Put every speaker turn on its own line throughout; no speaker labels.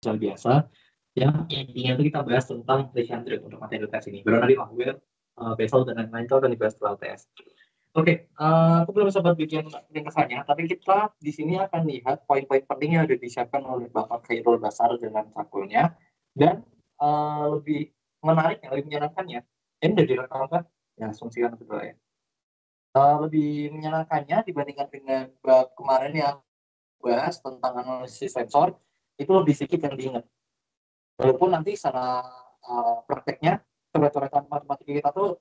biasa yang intinya itu kita bahas tentang Legendre untuk materi tes ini. Baru nanti Lagware, Basel dan lain-lain itu akan dibahas setelah tes. Oke, aku belum sempat bikin ringkasannya, tapi kita di sini akan lihat poin-poin penting yang sudah disiapkan oleh Bapak Khairul Basar dengan sakulnya, dan lebih menarik, lebih menyenangkannya. Ini sudah direkam kan? Ya, asumsikan betul ya. Lebih menyenangkannya dibandingkan dengan bab kemarin yang bahas tentang analisis sensor, itu lebih sedikit yang diingat. Walaupun nanti secara prakteknya, coret-coretan matematika kita tuh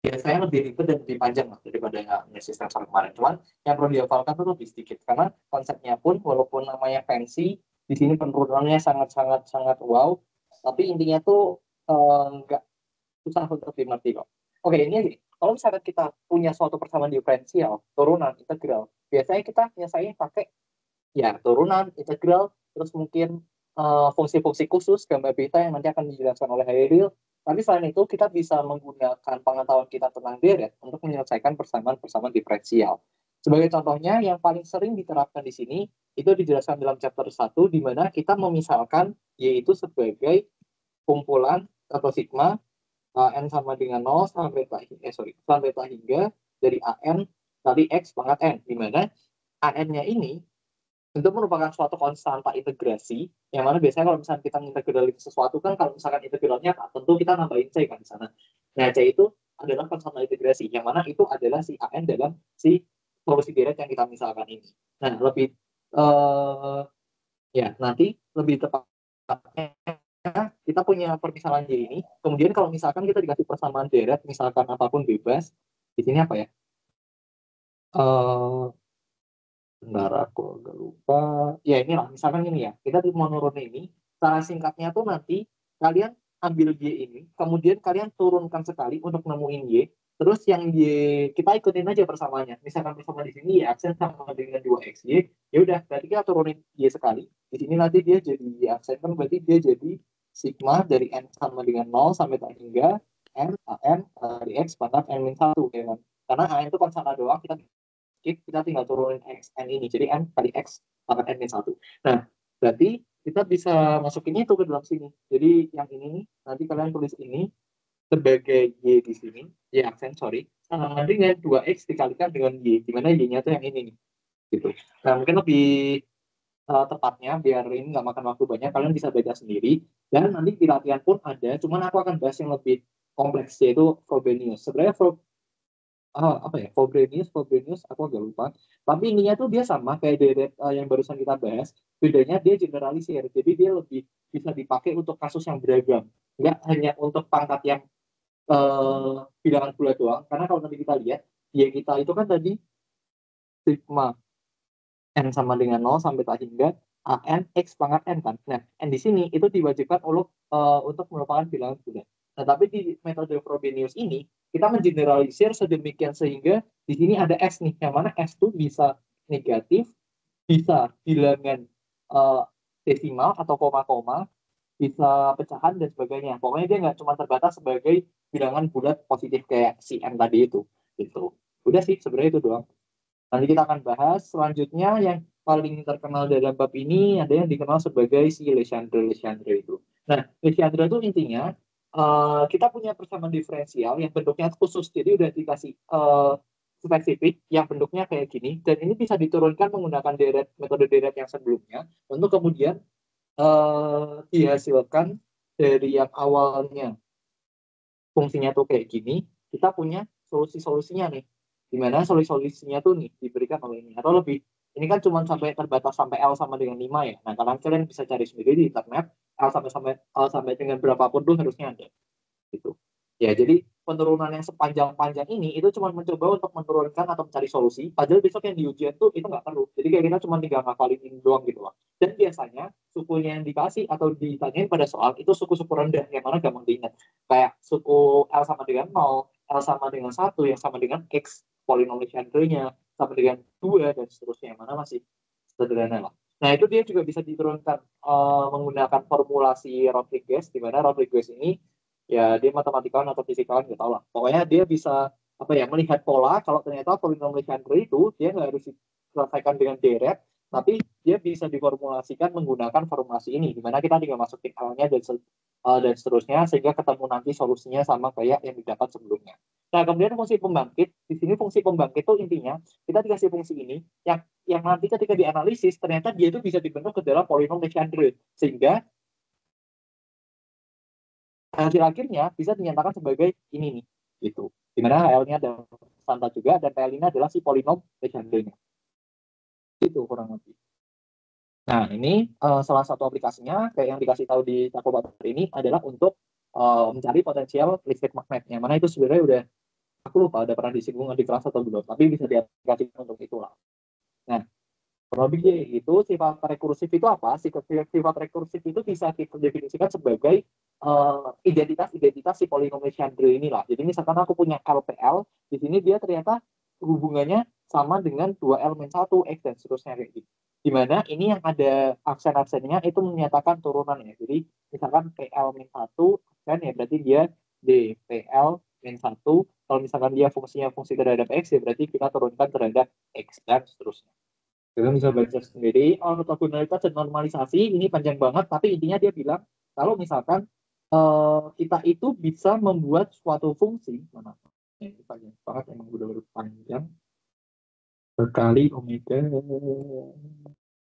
biasanya lebih ribet dan lebih panjang lah daripada analisis sensor kemarin. Cuman yang perlu dihafalkan tuh lebih sedikit, karena konsepnya pun walaupun namanya fancy, di sini penurunannya sangat wow, tapi intinya tuh nggak susah untuk dimengerti kok. Oke, ini aja. Kalau misalkan kita punya suatu persamaan diferensial, turunan, integral, biasanya kita nyelesain pakai ya turunan, integral, terus mungkin fungsi-fungsi khusus gamma beta yang nanti akan dijelaskan oleh Hairil. Tapi selain itu kita bisa menggunakan pengetahuan kita tentang deret untuk menyelesaikan persamaan-persamaan diferensial. Sebagai contohnya yang paling sering diterapkan di sini itu dijelaskan dalam chapter 1, di mana kita memisalkan yaitu sebagai kumpulan atau sigma n sama dengan 0 sampai beta hingga dari an kali x pangkat n, di mana an-nya ini itu merupakan suatu konstanta integrasi, yang mana biasanya kalau misalnya kita integralin sesuatu kan, kalau misalkan integralnya tentu kita nambahin c kan di sana. Nah, c itu adalah konstanta integrasi, yang mana itu adalah si an dalam si solusi deret yang kita misalkan ini. Nah, lebih ya nanti lebih tepatnya kita punya permisalan J ini. Kemudian kalau misalkan kita dikasih persamaan deret, misalkan apapun bebas, di sini apa ya? Bentar, aku agak lupa. Ya inilah, misalkan ini ya, kita mau nurunin ini, cara singkatnya tuh nanti kalian ambil Y ini, kemudian kalian turunkan sekali untuk nemuin Y, terus yang Y kita ikutin aja persamaannya. Misalkan persamaan di sini Y aksen sama dengan 2XY, ya udah, berarti kita turunin Y sekali. Di sini nanti dia jadi Y aksen, kan berarti dia jadi sigma dari N sama dengan 0 sampai tak hingga N, AN, dari X pangkat N-1. Ya kan? Karena AN itu konstanta doang, kita tinggal turunin x n ini, jadi n kali x pangkat n-1. Nah, berarti kita bisa masukinnya itu ke dalam sini. Jadi yang ini nih, nanti kalian tulis ini sebagai y di sini, y aksen, sama dengan 2x dikalikan dengan y, di mana y-nya tuh yang ini nih. Gitu. Nah, mungkin lebih tepatnya, biar ini nggak makan waktu banyak, kalian bisa baca sendiri. Dan nanti di latihan pun ada, cuman aku akan bahas yang lebih kompleks, yaitu Frobenius. Sebenarnya apa ya, Frobenius aku agak lupa, tapi ininya tuh dia sama kayak deret yang barusan kita bahas, bedanya dia generalisir, jadi dia lebih bisa dipakai untuk kasus yang beragam, nggak hanya untuk pangkat yang bilangan bulat doang, karena kalau nanti kita lihat ya kita itu kan tadi sigma n sama dengan 0 sampai tak hingga an x pangkat n kan. Nah, n di sini itu diwajibkan untuk merupakan bilangan bulat. Nah, tapi di metode Frobenius ini kita mengeneralisir sedemikian sehingga di sini ada x nih, yang mana x itu bisa negatif, bisa bilangan uh, desimal atau koma-koma, bisa pecahan dan sebagainya. Pokoknya dia nggak cuma terbatas sebagai bilangan bulat positif kayak si n tadi itu. Gitu. Udah sih, sebenarnya itu doang. Nanti kita akan bahas selanjutnya yang paling terkenal dalam bab ini ada yang dikenal sebagai si Legendre itu. Nah, Legendre itu intinya kita punya persamaan diferensial yang bentuknya khusus, jadi udah dikasih spesifik yang bentuknya kayak gini, dan ini bisa diturunkan menggunakan metode deret yang sebelumnya untuk kemudian dihasilkan dari yang awalnya fungsinya tuh kayak gini, kita punya solusi-solusinya nih. Dimana solusi-solusinya tuh nih diberikan oleh ini. Atau lebih, ini kan cuma sampai terbatas sampai L sama dengan 5 ya. Nah, kalian bisa cari sendiri di internet, L sampai dengan berapapun tuh harusnya ada. Gitu. Ya, jadi penurunan yang sepanjang-panjang ini itu cuma mencoba untuk menurunkan atau mencari solusi. Padahal besok yang di ujian tuh itu nggak perlu. Jadi kayak kita cuma tinggal ngafalin ini doang gitu loh. Dan biasanya sukunya yang dikasih atau ditanyain pada soal itu suku-suku rendah yang mana gampang diingat. Kayak suku L sama dengan 0, L sama dengan 1, yang sama dengan X, polinom Legendre-nya, sama dengan 2, dan seterusnya. Yang mana masih sederhana lah. Nah, itu dia juga bisa diturunkan menggunakan formulasi Rodriguez, di mana Rodriguez ini ya dia matematikawan atau fisikawan nggak tahu lah, pokoknya dia bisa apa ya, melihat pola, kalau ternyata polinom Legendre itu dia nggak harus diselesaikan dengan deret, tapi dia bisa diformulasikan menggunakan formulasi ini, di mana kita tinggal masukin L-nya dan seterusnya, sehingga ketemu nanti solusinya sama kayak yang didapat sebelumnya. Nah, kemudian fungsi pembangkit, di sini fungsi pembangkit itu intinya, kita dikasih fungsi ini, yang nanti ketika dianalisis, ternyata dia itu bisa dibentuk ke dalam polinom Legendre, sehingga hasil akhirnya bisa dinyatakan sebagai ini nih, gitu. Dimana L-nya adalah konstanta juga, dan PL ini adalah si polinom Legendre-nya. Itu kurang lebih. Nah, ini salah satu aplikasinya, kayak yang dikasih tahu di Takobator ini, adalah untuk mencari potensial listrik magnetnya. Mana itu sebenarnya udah, aku lupa, ada pernah disinggung di kelas atau belum, tapi bisa diaplikasikan untuk itulah. Nah, kurang lebih itu sifat rekursif itu apa? Sifat rekursif itu bisa kita definisikan sebagai identitas-identitas si polinom Legendre inilah. Jadi misalkan aku punya LPL, di sini dia ternyata hubungannya sama dengan 2L-1, X, dan seterusnya kayak gitu. Dimana ini yang ada aksen-aksennya itu menyatakan turunan ya. Jadi misalkan PL-1 aksen ya berarti dia DPL-1. Kalau misalkan dia fungsinya fungsi terhadap X ya berarti kita turunkan terhadap X dan seterusnya. Kita bisa baca sendiri. Ortogonalitas dan normalisasi ini panjang banget, tapi intinya dia bilang kalau misalkan kita itu bisa membuat suatu fungsi, mana? Ini panjang banget, emang udah panjang berkali omega.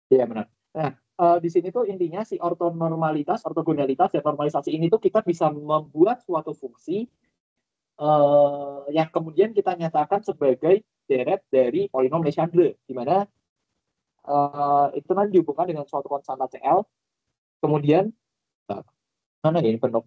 Ya benar. Nah, di sini tuh intinya si ortonormalitas, ortogonalitas, dan normalisasi ini tuh kita bisa membuat suatu fungsi yang kemudian kita nyatakan sebagai deret dari polinom Legendre, di mana itu nanti dihubungkan dengan suatu konstanta CL. Kemudian, mana ya ini bentuk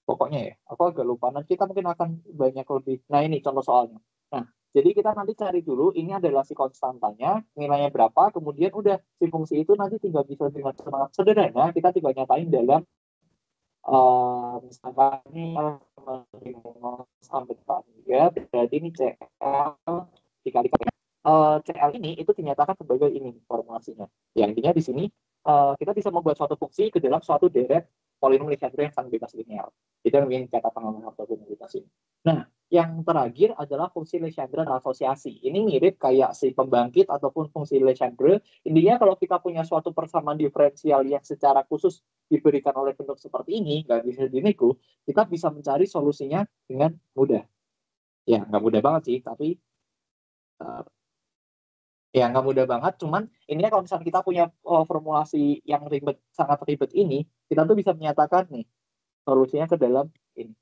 pokoknya ya, aku agak lupa. Nanti kita mungkin akan banyak lebih. Nah ini contoh soalnya. Nah, jadi kita nanti cari dulu, ini adalah si konstantanya, nilainya berapa, kemudian udah si fungsi itu nanti tinggal bisa dengan sangat sederhana, kita tinggal nyatain dalam misalkan ini sampai 3, berarti ini CL dikali-kali CL ini itu dinyatakan sebagai ini formulasinya. Yang intinya di sini kita bisa membuat suatu fungsi ke dalam suatu deret polinom Legendre yang sangat bebas linear. Itu yang ingin dikatakan oleh ortogonalitas ini. Nah, yang terakhir adalah fungsi Legendre asosiasi. Ini mirip kayak si pembangkit ataupun fungsi Legendre. Intinya kalau kita punya suatu persamaan diferensial yang secara khusus diberikan oleh bentuk seperti ini, nggak bisa dinego, kita bisa mencari solusinya dengan mudah. Ya, nggak mudah banget sih, tapi uh, ya nggak mudah banget. Cuman ini kalau misalnya kita punya formulasi yang ribet, sangat ribet ini, kita tuh bisa menyatakan nih solusinya ke dalam ini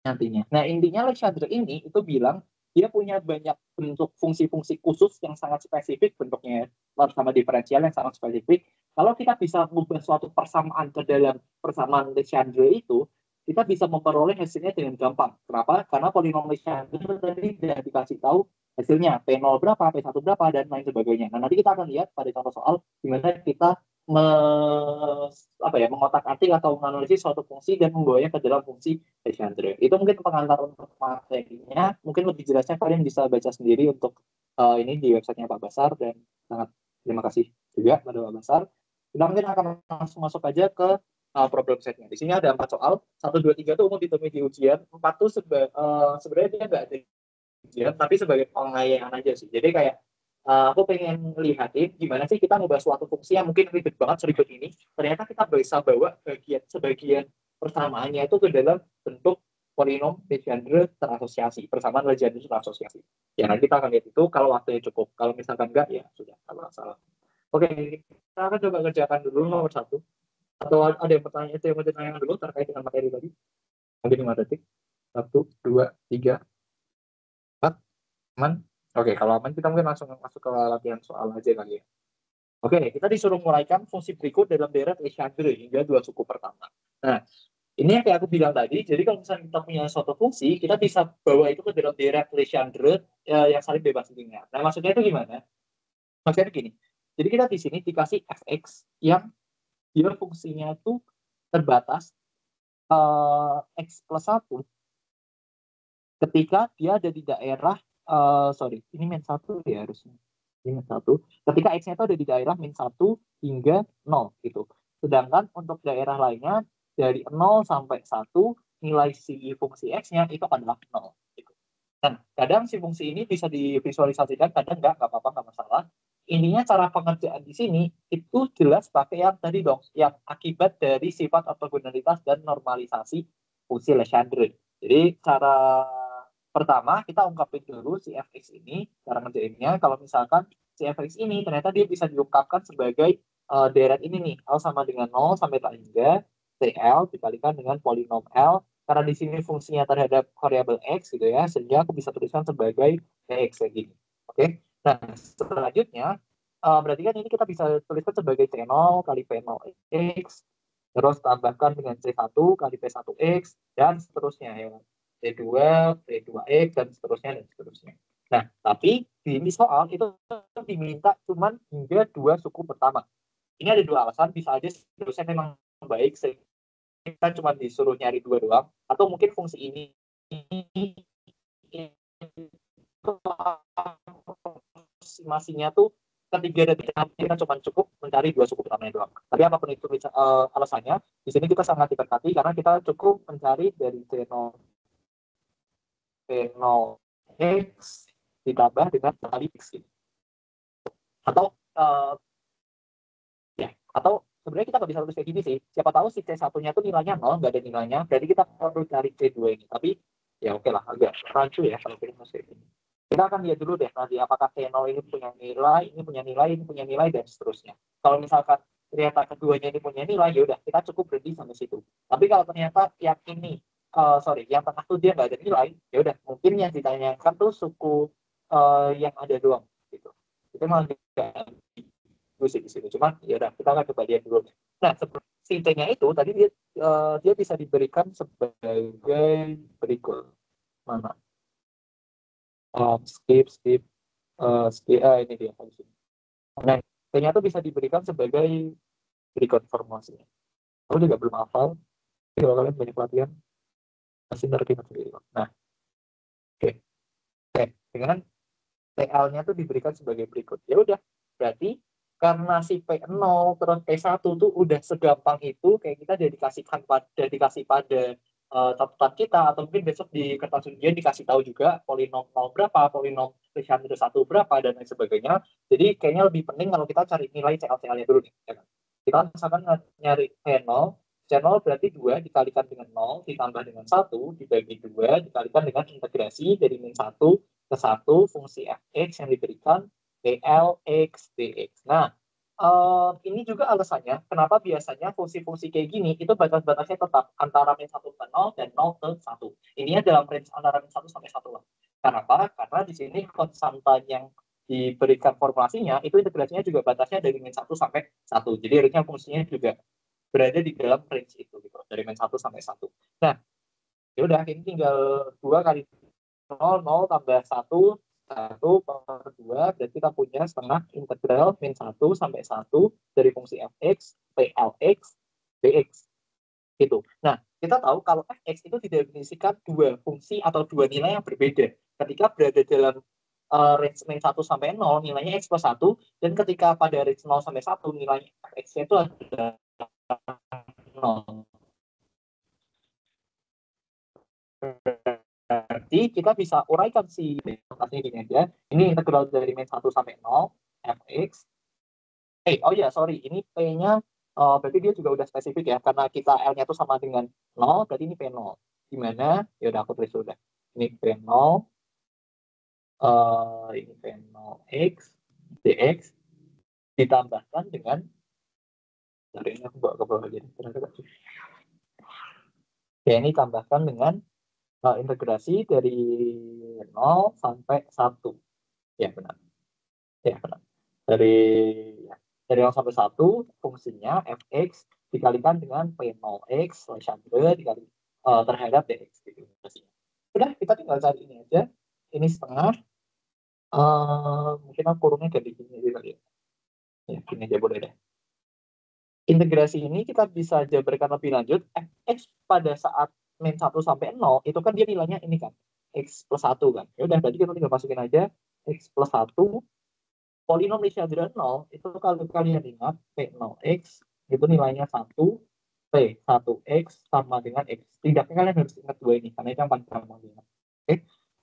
nantinya. Nah, intinya Legendre ini itu bilang dia punya banyak bentuk fungsi-fungsi khusus yang sangat spesifik bentuknya sama diferensial yang sangat spesifik. Kalau kita bisa mengubah suatu persamaan ke dalam persamaan Legendre itu, kita bisa memperoleh hasilnya dengan gampang. Kenapa? Karena polinom Legendre tadi sudah dikasih tahu hasilnya P0 berapa, P1 berapa, dan lain sebagainya. Nah, nanti kita akan lihat pada contoh soal di mana kita mengotak-atik atau menganalisis suatu fungsi dan membawanya ke dalam fungsi Legendre. Itu mungkin pengantar untuk materinya. Mungkin lebih jelasnya kalian bisa baca sendiri untuk ini di websitenya Pak Basar, dan sangat terima kasih juga pada Pak Basar. Kita mungkin akan langsung masuk aja ke problem setnya. Di sini ada 4 soal. 1, 2, 3 itu umum ditemui di ujian. 4 tuh sebenarnya dia nggak ada ujian, tapi sebagai pengayaan aja sih. Jadi kayak aku pengen lihatin gimana sih kita membahas suatu fungsi yang mungkin ribet banget, seribet ini, ternyata kita bisa bawa sebagian persamaannya itu ke dalam bentuk polinom Legendre terasosiasi, persamaan Legendre terasosiasi. Ya nanti kita akan lihat itu kalau waktunya cukup. Kalau misalkan enggak, ya sudah, kalau masalah. Oke, kita akan coba kerjakan dulu nomor 1. Atau ada yang pertanyaan itu yang mau ditanyakan dulu terkait dengan materi tadi? Mungkin 5 detik. 1, 2, 3, 4. Aman? Oke, kalau aman kita mungkin langsung masuk ke latihan soal aja kali ya. Oke, kita disuruh menguraikan fungsi berikut dalam deret Legendre hingga 2 suku pertama. Nah, ini yang kayak aku bilang tadi, jadi kalau misalnya kita punya suatu fungsi, kita bisa bawa itu ke dalam deret Legendre yang saling bebas linear. Nah, maksudnya itu gimana? Maksudnya gini, jadi kita di sini dikasih fx yang dia fungsinya itu terbatas x plus 1 ketika dia ada di daerah, ini min 1 ya harusnya. Min 1. Ketika x-nya itu ada di daerah min 1 hingga 0 gitu. Sedangkan untuk daerah lainnya dari 0 sampai 1 nilai si fungsi x-nya itu adalah 0 gitu. Dan kadang si fungsi ini bisa divisualisasikan, kadang enggak apa-apa, enggak masalah. ininya cara pengerjaan di sini itu jelas pakai yang tadi dong, yang akibat dari sifat ortogonalitas dan normalisasi fungsi Legendre. Jadi cara pertama kita ungkapin dulu si fx ini, cara ngerjainnya kalau misalkan si fx ini ternyata dia bisa diungkapkan sebagai deret ini nih, L sama dengan 0 sampai tak hingga TL dikalikan dengan polinom L, karena di sini fungsinya terhadap variabel X gitu ya, sehingga aku bisa tuliskan sebagai X kayak gini. Oke. Nah, selanjutnya berarti kan ini kita bisa tuliskan sebagai C0 kali P0X, terus tambahkan dengan C1 kali P1X, dan seterusnya ya. C2, P2X, dan seterusnya, dan seterusnya. Nah, tapi di soal itu diminta cuma hingga 2 suku pertama. Ini ada 2 alasan, bisa aja dosen memang baik, kita cuma disuruh nyari 2 doang, atau mungkin fungsi ini masihnya tuh ketiga dan ketiga kita cuma cukup mencari 2 suku utamanya doang. Tapi apapun itu alasannya, di sini kita sangat diberkati karena kita cukup mencari dari C0 X ditambah dengan kali X gitu. Atau atau sebenarnya kita nggak bisa tulis kayak gini sih. Siapa tahu si C1-nya tuh nilainya 0, nggak ada nilainya. Berarti kita perlu cari C2 ini. Tapi ya oke lah, agak rancu ya kalau kita kayak gini. Kita akan lihat dulu deh nanti apakah C0 ini punya nilai, ini punya nilai, ini punya nilai, dan seterusnya. Kalau misalkan ternyata keduanya ini punya nilai, ya udah kita cukup berhenti sampai situ. Tapi kalau ternyata yang ini, yang tengah tuh dia nggak ada nilai, ya udah mungkin yang ditanyakan tuh suku yang ada doang gitu. Itu malah sih di sini. Cuman ya udah kita akan coba lihat dulu. Nah, si T-nya itu tadi dia bisa diberikan sebagai berikut. Mana? Skip. Ini dia. Nah, T-nya itu bisa diberikan sebagai berikut formulasinya. Aku juga belum hafal. Jadi kalau kalian banyak latihan, pasti ngerti sendiri. Nah, oke. Dengan TL-nya tuh diberikan sebagai berikut. Ya udah, berarti karena si P0 terus P1 tuh udah segampang itu, kayak kita dikasih pada catatan kita, atau mungkin besok di kertas ujian dikasih tahu juga polinom 0 berapa, polinom Legendre 1 berapa, dan lain sebagainya. Jadi kayaknya lebih penting kalau kita cari nilai CL-CL-nya dulu nih. Ya kan? Kita misalkan nyari P0, C0 berarti 2 dikalikan dengan 0, ditambah dengan 1, dibagi 2, dikalikan dengan integrasi dari min 1 ke 1 fungsi fx yang diberikan dl(x) dx. Nah, ini juga alasannya kenapa biasanya fungsi-fungsi kayak gini itu batas-batasnya tetap antara min 1 ke 0 dan 0 ke 1. Ininya dalam range antara min 1 sampai 1 lah. Kenapa? Karena di sini konstanta yang diberikan formulasinya itu integrasinya juga batasnya dari min 1 sampai 1. Jadi harusnya fungsinya juga berada di dalam range itu gitu, dari min 1 sampai 1. Nah, ya udah ini tinggal 2 kali 0 tambah 1 per 2, berarti kita punya setengah integral min 1 sampai 1 dari fungsi fx plx dx gitu. Nah, kita tahu kalau fx itu didefinisikan 2 fungsi atau 2 nilai yang berbeda ketika berada dalam range min 1 sampai 0 nilainya x plus 1, dan ketika pada range 0 sampai 1 nilainya fx itu adalah 0. Berarti kita bisa uraikan si notasinya gini aja. Ini integral dari min 1 sampai 0 fx. Oh iya, sorry. Ini P-nya berarti dia juga udah spesifik ya. Karena kita L-nya tuh sama dengan 0, berarti ini P0. Gimana? Ya udah aku tulis sudah. Ini P0. Ini P0x dx ditambahkan dengan, dari ini aku bawa ke bawah aja. Ya, ini tambahkan dengan integrasi dari 0 sampai 1. Ya, benar. Ya, benar. Dari ya, dari 0 sampai 1 fungsinya fx dikalikan dengan p0x Legendre dikali terhadap dx gitu. Udah, kita tinggal cari ini aja. Ini setengah. Mungkin aku kurungnya ganti gini aja kali ya. Ya, gini aja boleh deh. Integrasi ini kita bisa jabarkan lebih lanjut. Fx pada saat min 1 sampai 0 itu kan dia nilainya ini kan x plus 1 kan. Ya udah, berarti kita tinggal masukin aja x plus 1. Polinom Legendre 0 itu kalau kalian ingat P0x itu nilainya 1, P1x sama dengan x. Tidaknya kalian harus ingat 2 ini karena itu yang paling gampang diingat. Oke.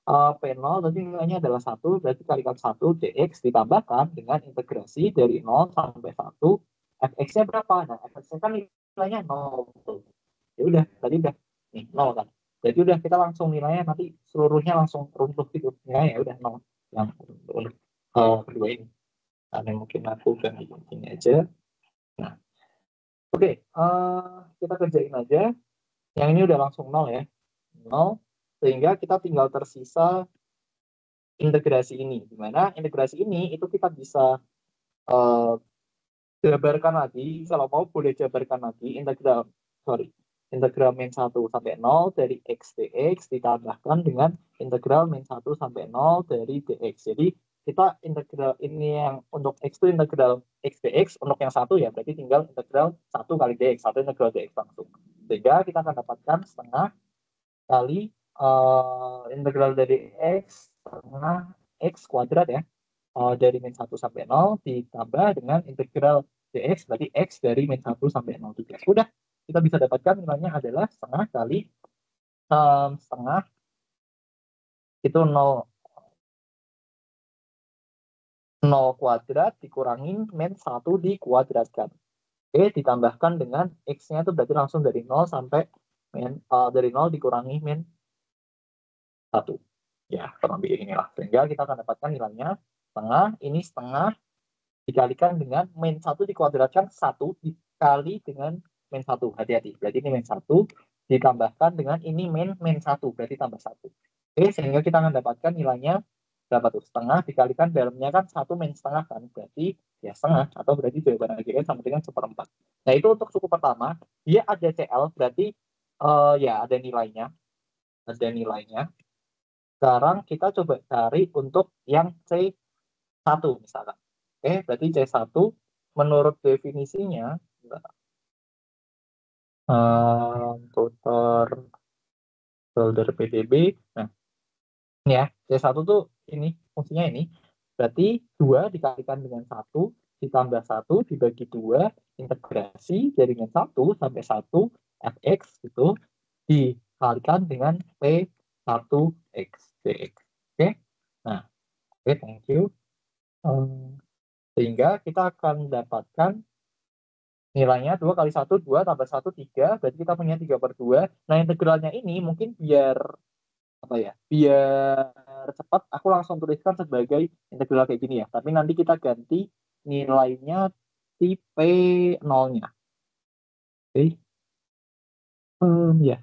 P0 berarti nilainya adalah 1, berarti kalikan 1 dx ditambahkan dengan integrasi dari 0 sampai 1, fx-nya berapa? Nah, fx-nya kan nilainya 0. Ya udah, tadi udah nih 0 kan. Jadi udah kita langsung nilainya nanti seluruhnya langsung runtuh gitu. Nilainya ya udah 0 yang untuk kedua ini. Karena mungkin aku udah ini aja. Nah, oke, kita kerjain aja. Yang ini udah langsung 0 ya. 0, sehingga kita tinggal tersisa integrasi ini. Dimana integrasi ini itu kita bisa uh, jabarkan lagi, kalau mau boleh jabarkan lagi integral min 1 sampai 0 dari x dx ditambahkan dengan integral min 1 sampai 0 dari dx. Jadi kita integral ini yang untuk x itu integral x dx, untuk yang satu ya berarti tinggal integral 1 kali dx, satu integral dx langsung. Sehingga kita akan dapatkan setengah kali integral dari x setengah x kuadrat ya, dari min 1 sampai 0 ditambah dengan integral dx, berarti x dari min 1 sampai 0 juga. Udah, kita bisa dapatkan nilainya adalah setengah kali setengah itu 0 kuadrat dikurangi min 1 dikuadratkan. Oke, ditambahkan dengan x-nya itu berarti langsung dari 0 sampai dari 0 dikurangi min 1. Ya, kurang lebih inilah. Sehingga kita akan dapatkan nilainya setengah, ini setengah dikalikan dengan min 1 dikuadratkan 1 dikali dengan min 1. Hati-hati. Berarti ini min 1 ditambahkan dengan ini min 1. Berarti tambah 1. Oke, sehingga kita akan dapatkan nilainya berapa tuh? Setengah dikalikan dalamnya kan 1 min setengah kan. Berarti ya setengah. Atau berarti jawaban akhirnya sama dengan 1/4. Nah, itu untuk suku pertama. Dia ada CL. Berarti ya ada nilainya. Ada nilainya. Sekarang kita coba cari untuk yang C1 misalkan. Oke, berarti C1 menurut definisinya tutor folder PDB. Nah, ini ya, C1 tuh ini fungsinya ini. Berarti 2 dikalikan dengan 1 ditambah 1 dibagi 2 integrasi dari min 1 sampai 1 fx itu dikalikan dengan P1x dx. Oke. Nah, oke, thank you. Sehingga kita akan dapatkan nilainya 2 kali 1, 2 tambah 1, 3. Berarti kita punya 3/2. Nah, integralnya ini mungkin biar apa ya? Biar cepat, aku langsung tuliskan sebagai integral kayak gini ya. Tapi nanti kita ganti nilainya di P0-nya. Oke. Ya.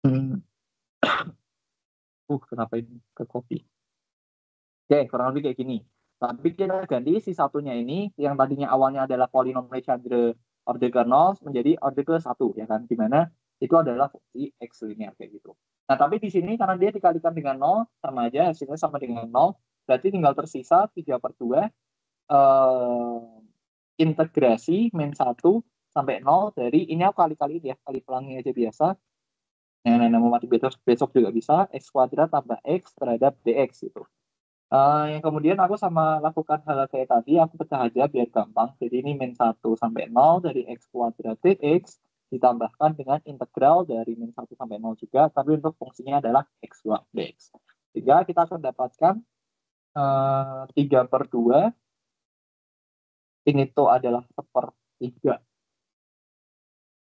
Hmm. Kenapa ini ke copy? Oke, kurang lebih kayak gini. Tapi kita ganti si satunya ini, yang tadinya awalnya adalah polinom Legendre orde ke 0 menjadi orde ke 1, ya kan? Dimana itu adalah fungsi X linear kayak gitu. Nah, tapi di sini karena dia dikalikan dengan 0, sama aja hasilnya sama dengan 0, berarti tinggal tersisa 3/2 integrasi min 1 sampai 0 dari, ini aku kali-kali ya, kali pelangi aja biasa. Nah, mau mati besok juga bisa, X kuadrat tambah X terhadap DX gitu. Yang kemudian aku sama lakukan hal kayak tadi, aku pecah aja biar gampang. Jadi ini min 1 sampai 0 dari x kuadrat dx ditambahkan dengan integral dari min 1 sampai 0 juga, tapi untuk fungsinya adalah x2 dx. Sehingga kita akan dapatkan 3/2, ini tuh adalah 1/3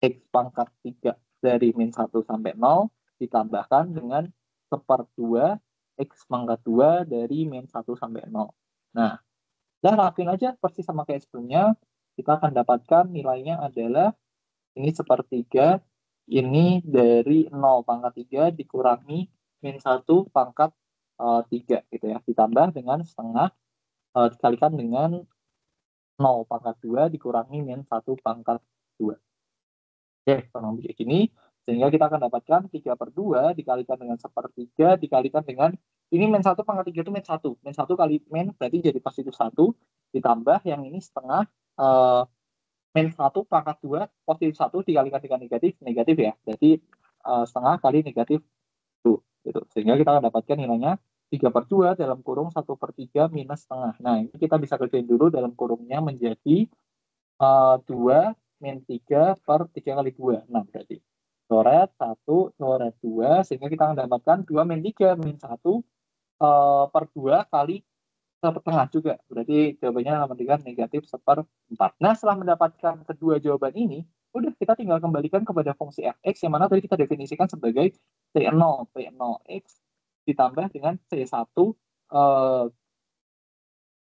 x pangkat 3 dari min 1 sampai 0 ditambahkan dengan 1/2 x pangkat 2 dari min 1 sampai 0. Nah, dan lakuin aja persis sama kayak sebelumnya. Kita akan dapatkan nilainya adalah ini 1/3, ini dari 0 pangkat 3 dikurangi min 1 pangkat 3 gitu ya. Ditambah dengan setengah dikalikan dengan 0 pangkat 2 dikurangi min 1 pangkat 2. Oke, kurang lebih gini. Sehingga kita akan dapatkan 3/2 dikalikan dengan 1/3 dikalikan dengan ini min 1 pangkat 3 itu min 1. Min 1 kali min berarti jadi positif 1. Ditambah yang ini setengah min 1 pangkat 2 positif 1 dikalikan dengan negatif. Negatif ya. Jadi setengah kali negatif 2. Gitu. Sehingga kita akan dapatkan nilainya 3/2 dalam kurung 1/3 minus setengah. Nah, ini kita bisa kerjain dulu dalam kurungnya menjadi 2 min 3 per 3 kali 2, 6 berarti. Coret 1, coret 2, sehingga kita mendapatkan 2 min 3, min 1 per 2 kali setengah juga. Berarti jawabannya nomor 3 negatif 1/4. Nah, setelah mendapatkan kedua jawaban ini, udah kita tinggal kembalikan kepada fungsi fx yang mana tadi kita definisikan sebagai T0, P0x ditambah dengan C1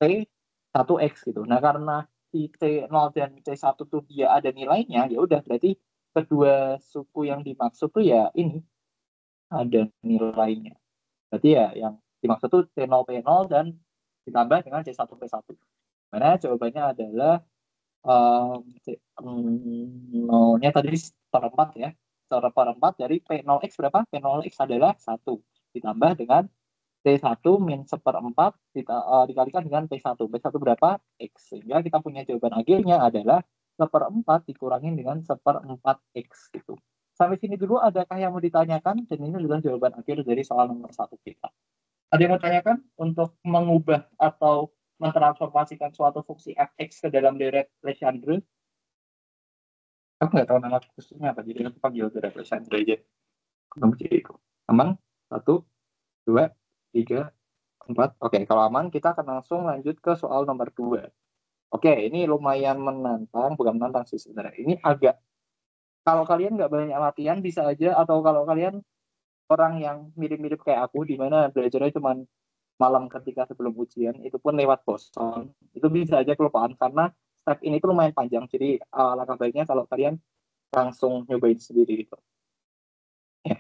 T1x gitu. Nah, karena si T0 dan C1 tuh dia ada nilainya, ya udah berarti kedua suku yang dimaksud tuh ya ini ada nilainya. Berarti ya yang dimaksud tuh T0 P0 dan ditambah dengan C1 P1. Mana jawabannya adalah nolnya tadi seperempat ya. Seperempat dari P0x berapa? P0x adalah 1. Ditambah dengan T1 min seperempat dikalikan dengan P1. P1 berapa? X. Sehingga kita punya jawaban akhirnya adalah seperempat dikurangin dengan seperempat X gitu. Sampai sini dulu adakah yang mau ditanyakan? Dan ini adalah jawaban akhir dari soal nomor 1 kita. Ada yang mau tanyakan untuk mengubah atau mentransformasikan suatu fungsi fx ke dalam deret Legendre? Aku nggak tahu nama khususnya apa, jadi aku panggil deret Legendre aja. Kamu jadi itu. Aman? 1, 2, 3, 4. Oke, kalau aman kita akan langsung lanjut ke soal nomor 2. Oke, ini lumayan menantang, bukan menantang sih sebenarnya. Ini agak, kalau kalian nggak banyak latihan bisa aja, atau kalau kalian orang yang mirip-mirip kayak aku, di mana belajarnya cuma malam ketika sebelum ujian, itu pun lewat boson, itu bisa aja kelupaan, karena step ini tuh lumayan panjang, jadi langkah baiknya kalau kalian langsung nyobain sendiri gitu. Ya.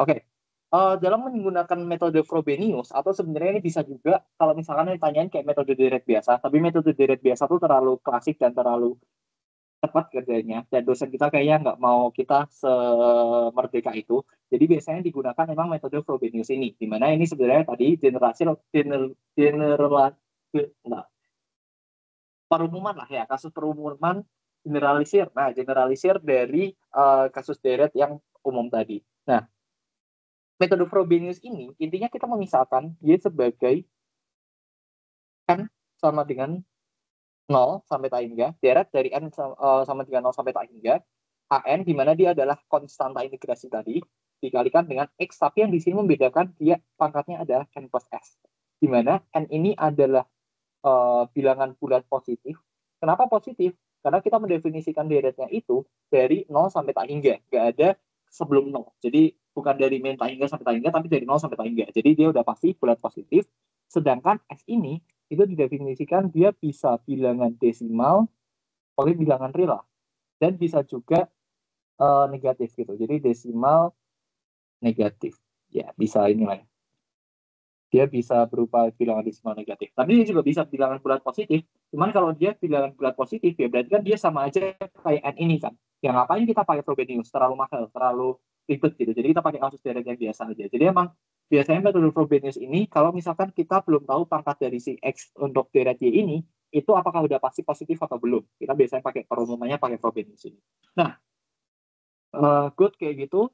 Oke. Dalam menggunakan metode Frobenius, atau sebenarnya ini bisa juga kalau misalkan ditanyain kayak metode deret biasa, tapi metode deret biasa tuh terlalu klasik dan terlalu cepat kerjanya, dan dosen kita kayaknya nggak mau kita semerdeka itu. Jadi biasanya digunakan memang metode Frobenius ini, di mana ini sebenarnya tadi perumuman lah ya, kasus perumuman generalisir. Nah, generalisir dari kasus deret yang umum tadi. Nah, metode Frobenius ini intinya kita memisahkan Y sebagai N sama dengan 0 sampai tak hingga, deret dari N sama dengan 0 sampai tak hingga, AN di mana dia adalah konstanta integrasi tadi, dikalikan dengan X, tapi yang di sini membedakan dia pangkatnya adalah N plus S. Di mana N ini adalah bilangan bulat positif. Kenapa positif? Karena kita mendefinisikan deretnya itu dari 0 sampai tak hingga, nggak ada sebelum 0. Jadi bukan dari min tak hingga sampai tak hingga, tapi dari 0 sampai tak hingga. Jadi dia udah pasti bulat positif. Sedangkan S ini itu didefinisikan dia bisa bilangan desimal oleh bilangan real dan bisa juga negatif gitu. Jadi desimal negatif. Ya, bisa inilah ya. Dia bisa berupa bilangan desimal negatif. Tapi dia juga bisa bilangan bulat positif. Cuman kalau dia bilangan bulat positif, ya berarti kan dia sama aja kayak N ini kan. Ya ngapain kita pakai Frobenius? Terlalu mahal, terlalu ribet gitu. Jadi kita pakai kasus deret yang biasa aja. Jadi emang biasanya metode Frobenius ini, kalau misalkan kita belum tahu pangkat dari si X untuk deret Y ini, itu apakah udah pasti positif atau belum. Kita biasanya pakai perumumannya pakai Frobenius ini. Nah, good kayak gitu.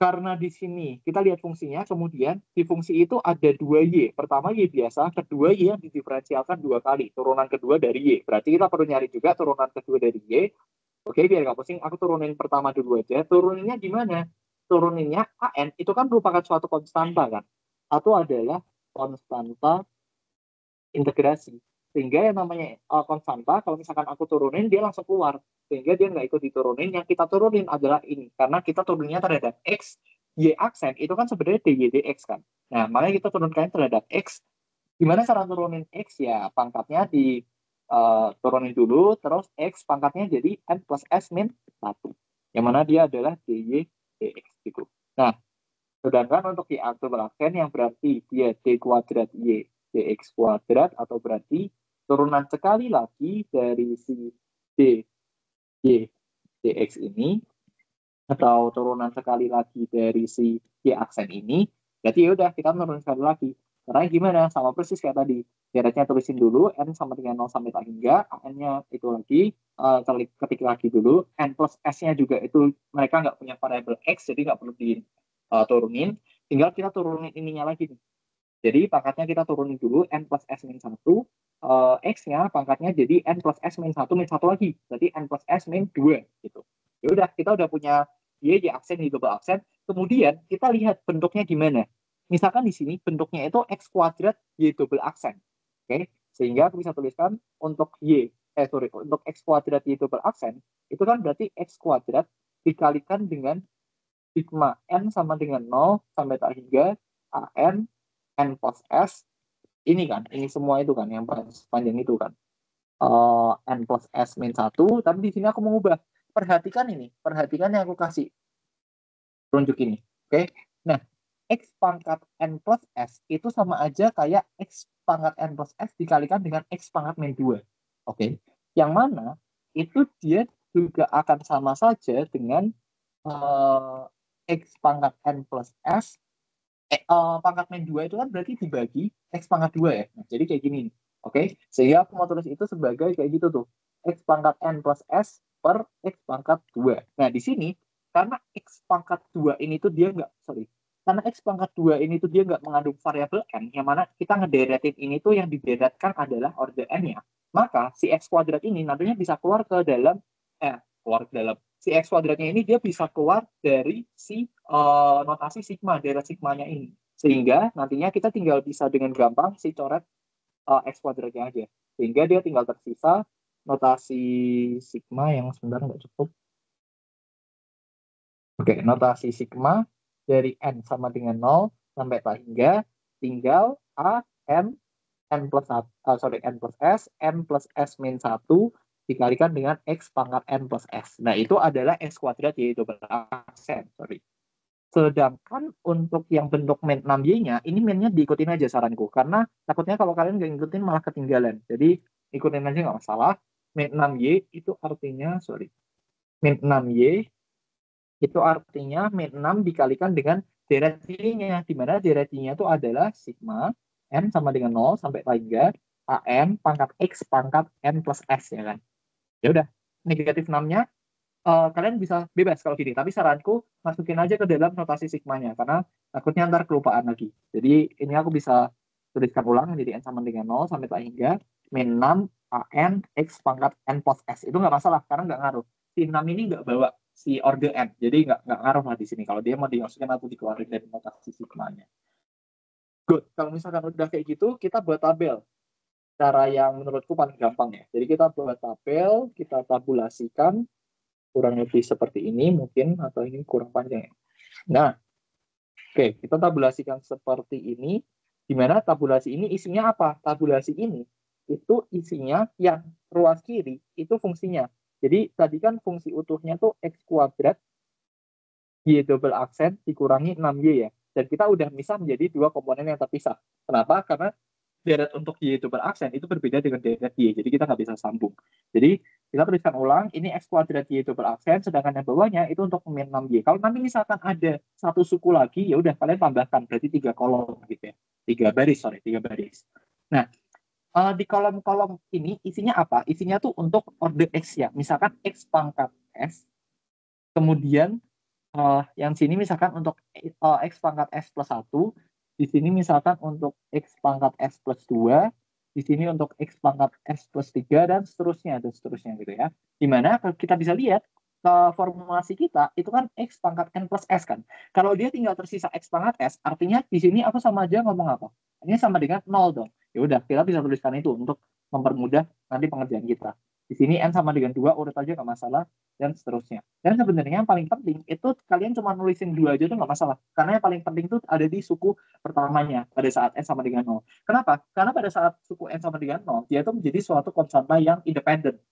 Karena di sini kita lihat fungsinya, kemudian di fungsi itu ada 2Y. Pertama Y biasa, kedua Y yang didiferensialkan 2 kali. Turunan kedua dari Y. Berarti kita perlu nyari juga turunan kedua dari Y. Oke, biar nggak pusing, aku turunin pertama dulu aja. Turuninnya gimana? Turuninnya AN, itu kan merupakan suatu konstanta kan? Atau adalah konstanta integrasi. Sehingga yang namanya konstanta, kalau misalkan aku turunin, dia langsung keluar. Sehingga dia nggak ikut diturunin, yang kita turunin adalah ini. Karena kita turunnya terhadap X, Y aksen, itu kan sebenarnya DY dx kan. Nah, makanya kita turunkan terhadap X. Gimana cara turunin X? Ya, pangkatnya di turunin dulu, terus X pangkatnya jadi N plus S min 1. Yang mana dia adalah DY dx gitu. Nah, sedangkan untuk Y aksen yang berarti dia D kuadrat Y dx kuadrat, atau berarti turunan sekali lagi dari si D Y dx ini, atau turunan sekali lagi dari si Y aksen ini, berarti ya udah kita menurun sekali lagi. Karena gimana? Sama persis kayak tadi. Deretnya tulisin dulu, N sama dengan 0 sampai tak hingga, N-nya itu lagi, ketik lagi dulu, N plus S-nya juga itu mereka nggak punya variabel X, jadi nggak perlu diturunin. Tinggal kita turunin ininya lagi nih. Jadi pangkatnya kita turunin dulu, n plus s min 1, x-nya pangkatnya jadi n plus s min 1 lagi. Berarti n plus s min 2 gitu. Ya udah, kita udah punya y aksen, y double aksen. Kemudian kita lihat bentuknya gimana. Misalkan di sini bentuknya itu x kuadrat y double aksen. Oke, sehingga aku bisa tuliskan untuk untuk x kuadrat y double aksen, itu kan berarti x kuadrat dikalikan dengan sigma n sama dengan 0 sampai tak hingga an n plus s, ini kan, ini semua itu kan yang panjang itu kan, n plus s min 1, tapi di sini aku mengubah. Perhatikan yang aku kasih tunjuk ini. Oke. Nah, x pangkat n plus s itu sama aja kayak x pangkat n plus s dikalikan dengan x pangkat min 2. Oke. Yang mana itu dia juga akan sama saja dengan x pangkat n plus s, pangkat min 2 itu kan berarti dibagi x pangkat 2 ya. Nah, jadi kayak gini nih. Oke, sehingga aku mau tulis itu sebagai kayak gitu tuh. X pangkat n plus s per x pangkat 2. Nah, di sini karena x pangkat 2 ini tuh dia karena x pangkat 2 ini tuh dia nggak mengandung variabel n, yang mana kita ngederetin ini tuh yang dideretkan adalah order n-nya. Maka si x kuadrat ini nantinya bisa keluar ke dalam, si x kuadratnya ini dia bisa keluar dari si notasi sigma, dari sigmanya ini. Sehingga nantinya kita tinggal bisa dengan gampang si coret x kuadratnya aja. Sehingga dia tinggal tersisa notasi sigma yang sebentar nggak cukup. Oke, notasi sigma dari n sama dengan 0 sampai tak hingga tinggal a n n plus s, n plus s min 1 dikalikan dengan x pangkat n plus s. Nah, itu adalah x kuadrat y double aksen. Sedangkan untuk yang bentuk min 6y-nya, ini min-nya diikutin aja saranku. Karena takutnya kalau kalian nggak ngikutin malah ketinggalan. Jadi, ikutin aja nggak masalah. Min 6y itu artinya, min 6y itu artinya min 6 dikalikan dengan deret y-nya. Di mana deret y-nya itu adalah sigma n sama dengan 0 sampai hingga an pangkat x pangkat n plus s, ya kan. Ya udah, negatif 6-nya kalian bisa bebas kalau gini, tapi saranku masukin aja ke dalam notasi sigmanya, karena takutnya ntar kelupaan lagi. Jadi ini aku bisa tuliskan ulang, jadi n sama dengan 0 sampai tak hingga min 6 an x pangkat n plus s. Itu nggak masalah, karena nggak ngaruh. Si 6 ini nggak bawa si order n, jadi nggak ngaruh lah di sini. Kalau dia mau dimasukin atau dikeluarin dari notasi sigmanya. Good, kalau misalkan udah kayak gitu, kita buat tabel. Cara yang menurutku paling gampang ya. Jadi kita buat tabel, kita tabulasikan, kurang lebih seperti ini mungkin, atau ini kurang panjang ya. Nah, oke, kita tabulasikan seperti ini. Di mana tabulasi ini isinya apa? Tabulasi ini itu isinya yang ruas kiri itu fungsinya. Jadi tadi kan fungsi utuhnya tuh x kuadrat y double aksen dikurangi 6y ya. Dan kita udah misah menjadi dua komponen yang terpisah. Kenapa? Karena deret untuk y double aksen itu berbeda dengan deret y. Jadi kita nggak bisa sambung. Jadi kita tuliskan ulang, ini x kuadrat y double aksen, sedangkan yang bawahnya itu untuk min 6y. Kalau nanti misalkan ada satu suku lagi, ya udah kalian tambahkan, berarti 3 kolom gitu ya. 3 baris. Nah, di kolom-kolom ini isinya apa? Isinya tuh untuk order x ya. Misalkan x pangkat s, kemudian yang sini misalkan untuk x pangkat s plus 1, di sini misalkan untuk x pangkat s plus 2, di sini untuk x pangkat s plus 3, dan seterusnya gitu ya. Dimana kita bisa lihat formulasi kita itu kan x pangkat n plus s kan. Kalau dia tinggal tersisa x pangkat s, artinya di sini aku sama aja ngomong apa? Ini sama dengan 0 dong. Ya udah, kita bisa tuliskan itu untuk mempermudah nanti pengerjaan kita. Di sini n sama dengan 2, urut aja nggak masalah, dan seterusnya. Dan sebenarnya yang paling penting itu kalian cuma nulisin 2 aja tuh nggak masalah. Karena yang paling penting itu ada di suku pertamanya pada saat n sama dengan 0. Kenapa? Karena pada saat suku n sama dengan 0, dia itu menjadi suatu konstanta yang independen.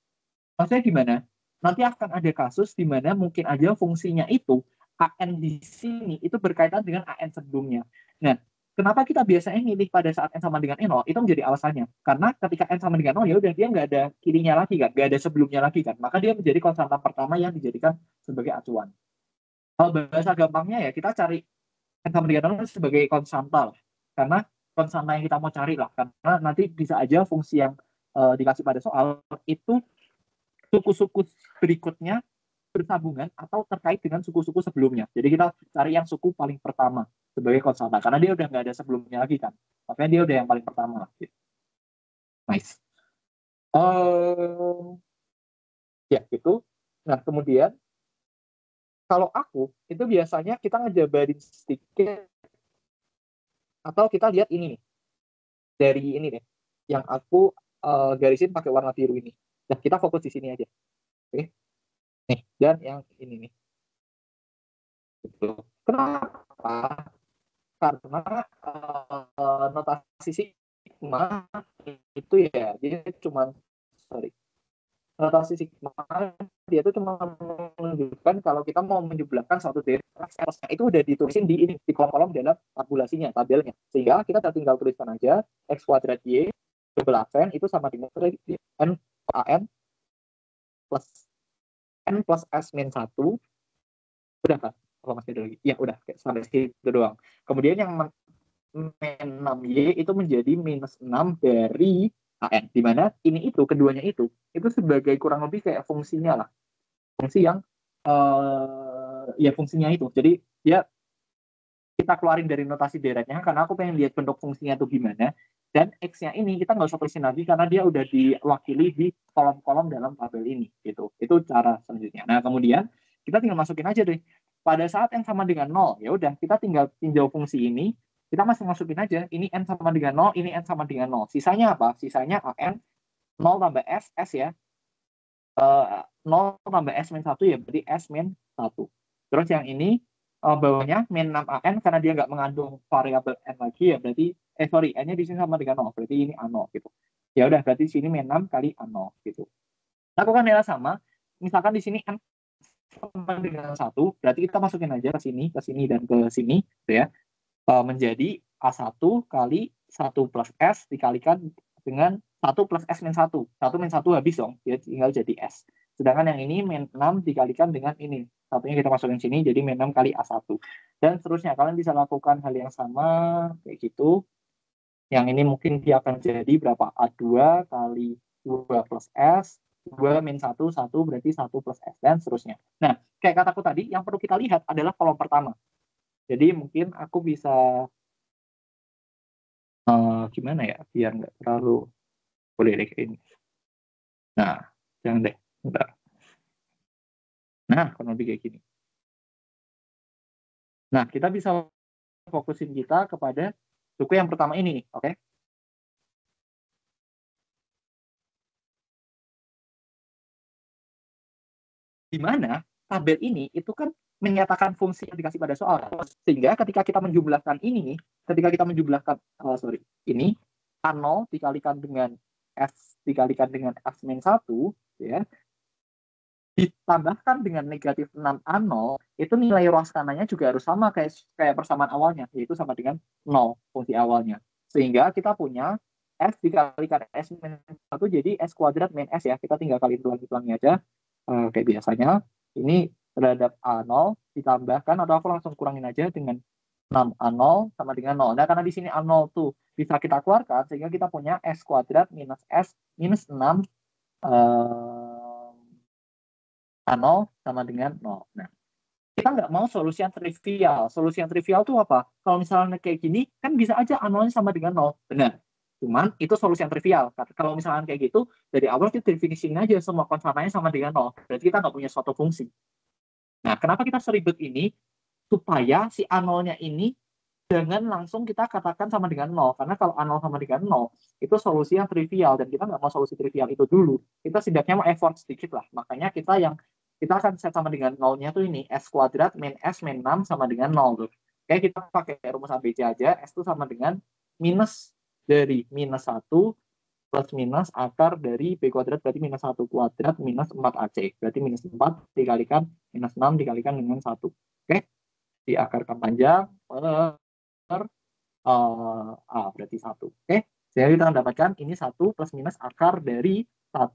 Maksudnya gimana? Nanti akan ada kasus di mana mungkin aja fungsinya itu an di sini itu berkaitan dengan an sebelumnya. Nah, kenapa kita biasanya milih pada saat n sama dengan 0? Itu menjadi alasannya. Karena ketika n sama dengan 0, ya udah dia nggak ada kirinya lagi kan, nggak ada sebelumnya lagi kan. Maka dia menjadi konstanta pertama yang dijadikan sebagai acuan. Kalau bahasa gampangnya ya kita cari n sama dengan 0 sebagai konstanta lah. Karena konstanta yang kita mau cari lah. Karena nanti bisa aja fungsi yang dikasih pada soal itu suku-suku berikutnya bersambungan atau terkait dengan suku-suku sebelumnya. Jadi kita cari yang suku paling pertama. sebagai konstanta karena dia udah nggak ada sebelumnya lagi kan, makanya dia udah yang paling pertama gitu. Nice. Ya gitu. Nah kemudian kalau aku itu biasanya kita ngejabarin sedikit atau kita lihat ini nih dari ini deh yang aku garisin pakai warna biru ini. Nah kita fokus di sini aja. Oke. Nih dan yang ini nih. Gitu. Kenapa? Karena notasi sigma itu ya dia cuma sorry notasi sigma dia itu cuma menunjukkan kalau kita mau menjumlahkan suatu dari x itu udah ditulisin di ini di kolom-kolom dalam tabulasinya tabelnya sehingga kita tinggal tuliskan aja x kuadrat y double aksen itu sama dengan n an plus n plus s min 1 udah kan apa masih ada lagi ya udah sampai situ doang kemudian yang min 6y itu menjadi minus 6 dari AN. Di mana ini itu, keduanya itu sebagai kurang lebih kayak fungsinya lah. Fungsi yang, ya fungsinya itu. Jadi ya kita keluarin dari notasi deretnya karena aku pengen lihat bentuk fungsinya itu gimana. Dan X-nya ini kita nggak usah tulisin lagi karena dia udah diwakili di kolom-kolom dalam tabel ini. Gitu. Itu cara selanjutnya. Nah kemudian kita tinggal masukin aja deh. Pada saat N sama dengan 0, ya udah kita tinggal tinjau fungsi ini, kita masih masukin aja, ini N sama dengan 0, ini N sama dengan 0. Sisanya apa? Sisanya AN 0 tambah S, S ya, 0 tambah S min 1 ya berarti S min 1. Terus yang ini bawahnya min 6 AN karena dia nggak mengandung variabel N lagi ya berarti, sorry, N-nya di sini sama dengan 0, berarti ini A0 gitu. Ya udah berarti sini min 6 kali A0 gitu. Lakukan hal sama, misalkan di sini N sama dengan 1, berarti kita masukin aja ke sini, dan ke sini gitu ya. Menjadi A1 kali 1 plus S dikalikan dengan 1 plus S min 1. 1 min 1 habis dong, dia tinggal jadi S. Sedangkan yang ini min 6 dikalikan dengan ini. Satunya kita masukin sini, jadi min 6 kali A1. Dan seterusnya, kalian bisa lakukan hal yang sama, kayak gitu. Yang ini mungkin dia akan jadi berapa? A2 kali 2 plus S, 2 min 1, 1 berarti 1 plus S, dan seterusnya. Nah, kayak kataku tadi, yang perlu kita lihat adalah kolom pertama. Jadi mungkin aku bisa gimana ya biar nggak terlalu boleh deh kayak ini. Nah, jangan deh, bentar. Nah, kurang lebih kayak gini. Nah, kita bisa fokusin kita kepada suku yang pertama ini nih, oke? Di mana tabel ini itu kan menyatakan fungsi yang dikasih pada soal. Sehingga ketika kita menjumlahkan ini, ketika kita menjumlahkan, ini, A0 dikalikan dengan S dikalikan dengan S min 1, ya, ditambahkan dengan negatif 6A0, itu nilai ruas kanannya juga harus sama kayak persamaan awalnya, yaitu sama dengan 0 fungsi awalnya. Sehingga kita punya S dikalikan S min 1 jadi S kuadrat min S ya. Kita tinggal kali tulang-tulangnya aja. Kayak biasanya. Ini terhadap A0 ditambahkan, atau aku langsung kurangin aja dengan 6A0 sama dengan 0. Nah, karena di sini A0 tuh bisa kita keluarkan, sehingga kita punya S kuadrat minus S minus 6 A0 sama dengan 0. Nah, kita nggak mau solusi yang trivial. Solusi yang trivial itu apa? Kalau misalnya kayak gini, kan bisa aja A0-nya sama dengan 0. Benar. Cuman itu solusi yang trivial. Kalau misalnya kayak gitu, dari awal kita definisiin aja semua konstantanya sama dengan 0. Berarti kita nggak punya suatu fungsi. Nah, kenapa kita seribet ini? Supaya si A0-nya ini jangan langsung kita katakan sama dengan 0. Karena kalau A0 sama dengan 0, itu solusi yang trivial. Dan kita nggak mau solusi trivial itu dulu. Kita setidaknya mau effort sedikit lah. Makanya kita akan set sama dengan 0-nya tuh ini. S kuadrat min S min 6 sama dengan 0 tuh. Kayak kita pakai rumus ABC aja. S itu sama dengan minus dari minus 1 plus minus akar dari B kuadrat berarti minus 1 kuadrat minus 4AC. Berarti minus 4 dikalikan minus 6 dikalikan dengan 1. Oke? Diakarkan panjang per A berarti 1. Oke? Jadi kita mendapatkan ini 1 plus minus akar dari 1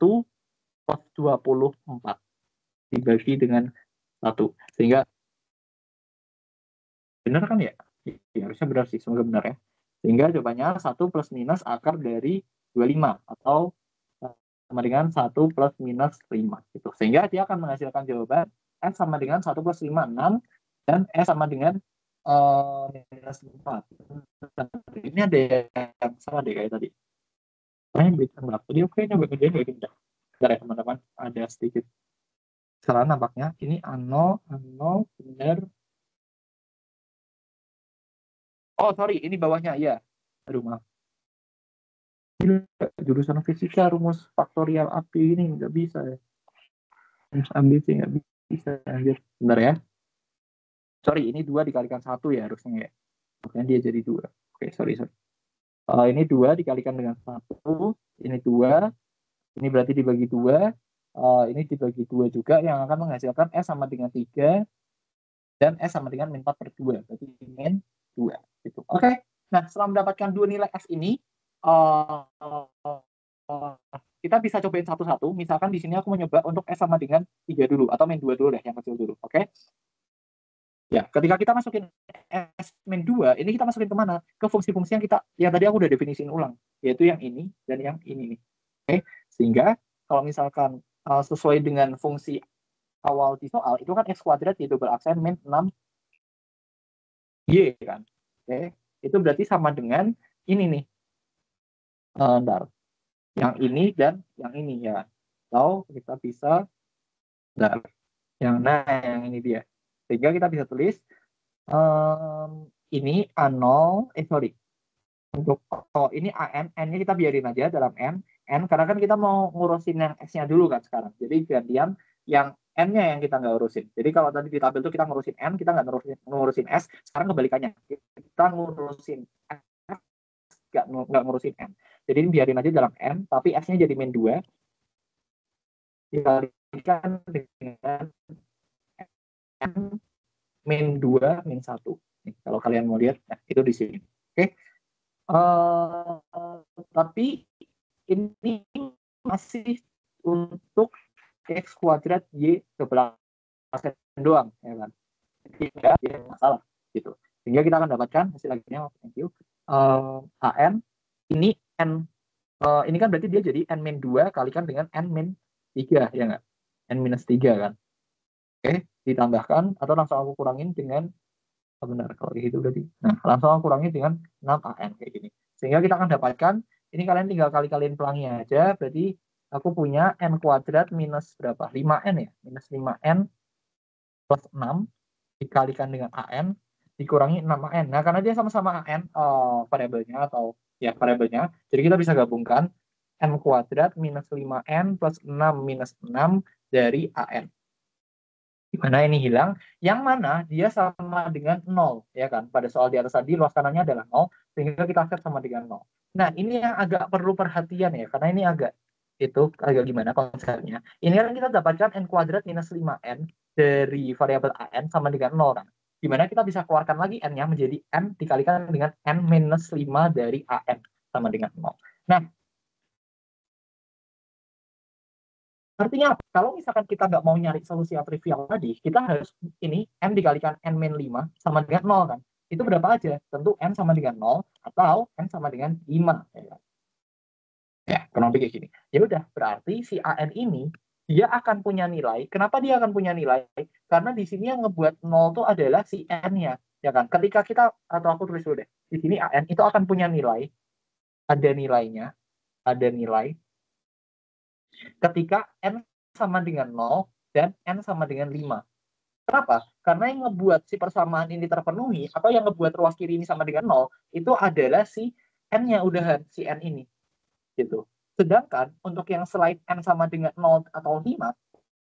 plus 24 dibagi dengan 1. Sehingga benar kan ya? Ya harusnya benar sih, semoga benar ya. Sehingga jawabannya 1 plus minus akar dari 25 atau sama dengan 1 plus minus 5 gitu. Sehingga dia akan menghasilkan jawaban S sama dengan 1 plus 5, 6, dan S sama dengan minus 4. Ini ada yang salah deh kayak tadi. Kayaknya beda berapa? Jadi oke, nyoba kerjain kayak gini. Bentar ya teman-teman, ada sedikit kesalahan nampaknya. Ini ano benar. Oh sorry, ini bawahnya ya. Aduh maaf. Jurusan fisika rumus faktorial AB ini nggak bisa ya. Rumus ABC nggak bisa. Anjir. Bentar ya. Sorry, ini 2 dikalikan 1 ya harusnya ya. Makanya dia jadi 2. Oke, sorry. Ini 2 dikalikan dengan 1. Ini 2. Ini berarti dibagi 2. Ini dibagi 2 juga yang akan menghasilkan S sama dengan 3. Dan S sama dengan min 4 per 2. Berarti min 2. Gitu. Oke. Nah, setelah mendapatkan 2 nilai S ini, kita bisa cobain satu-satu. Misalkan di sini aku mencoba untuk S sama dengan 3 dulu. Atau min 2 dulu deh, yang kecil dulu. Oke. Ya, ketika kita masukin S min 2, ini kita masukin kemana? Ke fungsi-fungsi yang tadi aku udah definisiin ulang. Yaitu yang ini dan yang ini nih. Oke. Sehingga kalau misalkan sesuai dengan fungsi awal di soal, itu kan X kuadrat Y double aksen min 6 Y kan. Oke. Itu berarti sama dengan ini nih. Bentar. Yang ini dan yang ini ya. Atau kita bisa bentar. Yang ini dia. Sehingga kita bisa tulis ini A0, sorry. Untuk ini AN, N-nya kita biarin aja dalam N, karena kan kita mau ngurusin yang X-nya dulu kan sekarang. Jadi gantian yang N-nya yang kita nggak urusin. Jadi kalau tadi di tabel itu kita ngurusin N, kita nggak ngurusin S, sekarang kebalikannya. Kita ngurusin S, nggak ngurusin N. Jadi ini biarin aja dalam N, tapi S-nya jadi min 2. Dikalikan dengan N min 2, min 1. Nih, kalau kalian mau lihat, nah, itu di sini. Oke. Tapi ini masih untuk X kuadrat Y double aksen doang, ya kan? Tidak ada masalah, gitu. Sehingga kita akan dapatkan hasil akhirnya, thank you. AN, ini N, ini kan berarti dia jadi N min 2 kalikan dengan N min 3, ya nggak? N minus 3 kan? Oke, ditambahkan, atau langsung aku kurangin dengan benar kalau gitu berarti. Nah, langsung aku kurangi dengan 6AN kayak gini. Sehingga kita akan dapatkan, ini kalian tinggal kaliin pelangi aja, berarti aku punya N kuadrat minus berapa? 5N ya? Minus 5N plus 6 dikalikan dengan AN dikurangi 6AN. Nah, karena dia sama-sama AN variabelnya atau ya variabelnya, jadi kita bisa gabungkan N kuadrat minus 5N plus 6 minus 6 dari AN. Dimana ini hilang, yang mana dia sama dengan 0, ya kan? Pada soal di atas tadi, luas kanannya adalah 0, sehingga kita set sama dengan 0. Nah, ini yang agak perlu perhatian ya, karena ini agak gimana konsepnya. Ini kan kita dapatkan N kuadrat minus 5N dari variabel AN sama dengan 0, kan? Dimana kita bisa keluarkan lagi N-nya menjadi N dikalikan dengan N minus 5 dari AN sama dengan 0. Nah, artinya kalau misalkan kita nggak mau nyari solusi yang trivial tadi, kita harus ini N dikalikan N min 5 sama dengan 0 kan. Itu berapa aja? Tentu N sama dengan 0 atau N sama dengan 5. Ya, kurang lebih kayak gini. Ya udah, berarti si AN ini dia akan punya nilai. Kenapa dia akan punya nilai? Karena di sini yang ngebuat 0 itu adalah si N-nya. Ya kan? Ketika kita, atau aku tulis dulu deh. Di sini AN itu akan punya nilai. Ada nilainya. Ada nilai ketika N sama dengan 0 dan N sama dengan 5. Kenapa? Karena yang ngebuat si persamaan ini terpenuhi, atau yang ngebuat ruas kiri ini sama dengan 0, itu adalah si N-nya udahan, si N ini. Gitu. Sedangkan untuk yang selain N sama dengan 0 atau 5,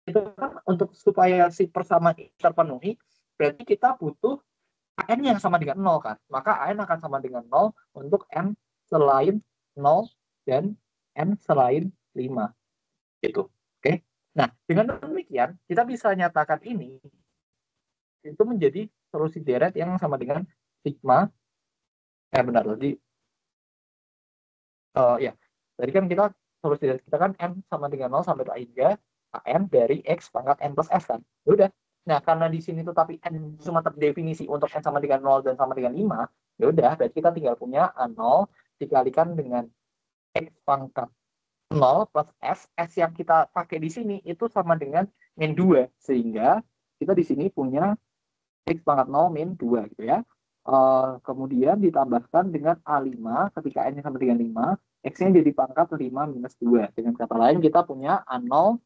itu kan untuk supaya si persamaan ini terpenuhi, berarti kita butuh N yang sama dengan 0 kan. Maka N akan sama dengan 0 untuk N selain 0 dan N selain 5. Gitu. Oke. Nah, dengan demikian kita bisa nyatakan ini itu menjadi solusi deret yang sama dengan sigma benar tadi ya. Tadi kan kita solusi deret kita kan n sama dengan 0 sampai hingga AN dari X pangkat N plus S kan. Ya udah. Nah, karena di sini tuh tapi N cuma terdefinisi untuk N sama dengan 0 dan sama dengan 5, ya udah berarti kita tinggal punya A0 dikalikan dengan X pangkat 0 plus S yang kita pakai di sini itu sama dengan min 2. Sehingga kita di sini punya X pangkat 0 min 2 gitu ya. Kemudian ditambahkan dengan A5 ketika N-nya sama dengan 5, X-nya jadi pangkat 5 minus 2. Dengan kata lain kita punya A0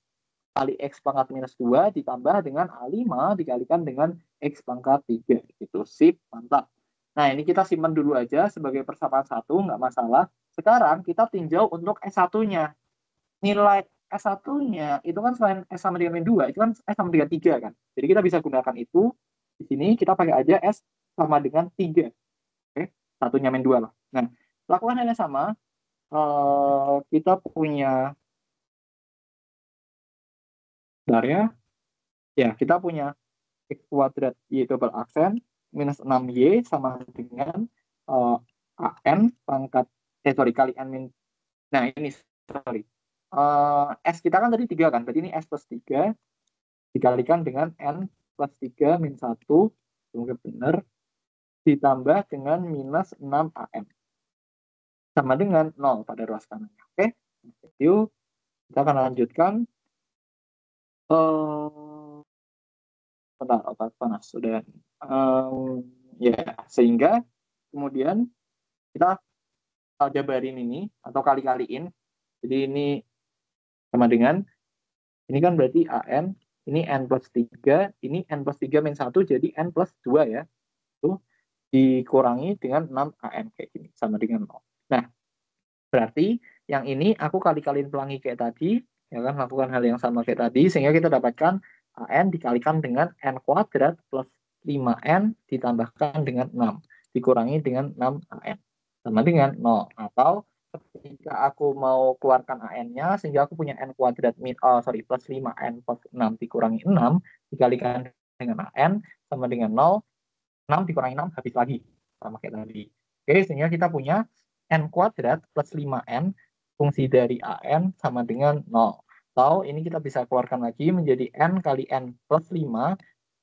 kali X pangkat minus 2 ditambah dengan A5 dikalikan dengan X pangkat 3. Gitu. Sip, mantap. Nah ini kita simpan dulu aja sebagai persamaan 1, nggak masalah. Sekarang kita tinjau untuk S1-nya. Nilai S1-nya itu kan selain S sama dengan min 2, itu kan S sama dengan 3 kan. Jadi kita bisa gunakan itu. Di sini kita pakai aja S sama dengan 3. Oke, satunya min 2 lah. Nah, lakukan hal yang sama. Kita punya bentar ya. Ya, kita punya X kuadrat Y double aksen minus 6Y sama dengan AN pangkat, kali N min. Nah, ini, sorry. S kita kan tadi 3 kan, berarti ini S plus 3 dikalikan dengan N plus 3 min 1, semoga benar, ditambah dengan minus 6 AM. Sama dengan 0 pada ruas kanannya. Oke, yuk kita akan lanjutkan. Bentar, otak panas sudah. Ya, sehingga kemudian kita jabarin ini atau kali-kaliin. Jadi ini sama dengan, ini kan berarti AN, ini N plus 3, ini N plus 3 min 1, jadi N plus 2 ya. Itu dikurangi dengan 6 AM kayak gini, sama dengan 0. Nah, berarti yang ini aku kali-kaliin pelangi kayak tadi, ya kan, lakukan hal yang sama kayak tadi, sehingga kita dapatkan AN dikalikan dengan N kuadrat plus 5N ditambahkan dengan 6, dikurangi dengan 6 AN, sama dengan 0. Atau ketika aku mau keluarkan AN-nya, sehingga aku punya N kuadrat plus 5N plus 6 dikurangi 6, dikalikan dengan AN, sama dengan 0, 6 dikurangi 6 habis lagi, sama kayak tadi. Oke, sehingga kita punya N kuadrat plus 5N fungsi dari AN sama dengan 0. Atau ini kita bisa keluarkan lagi menjadi N kali N plus 5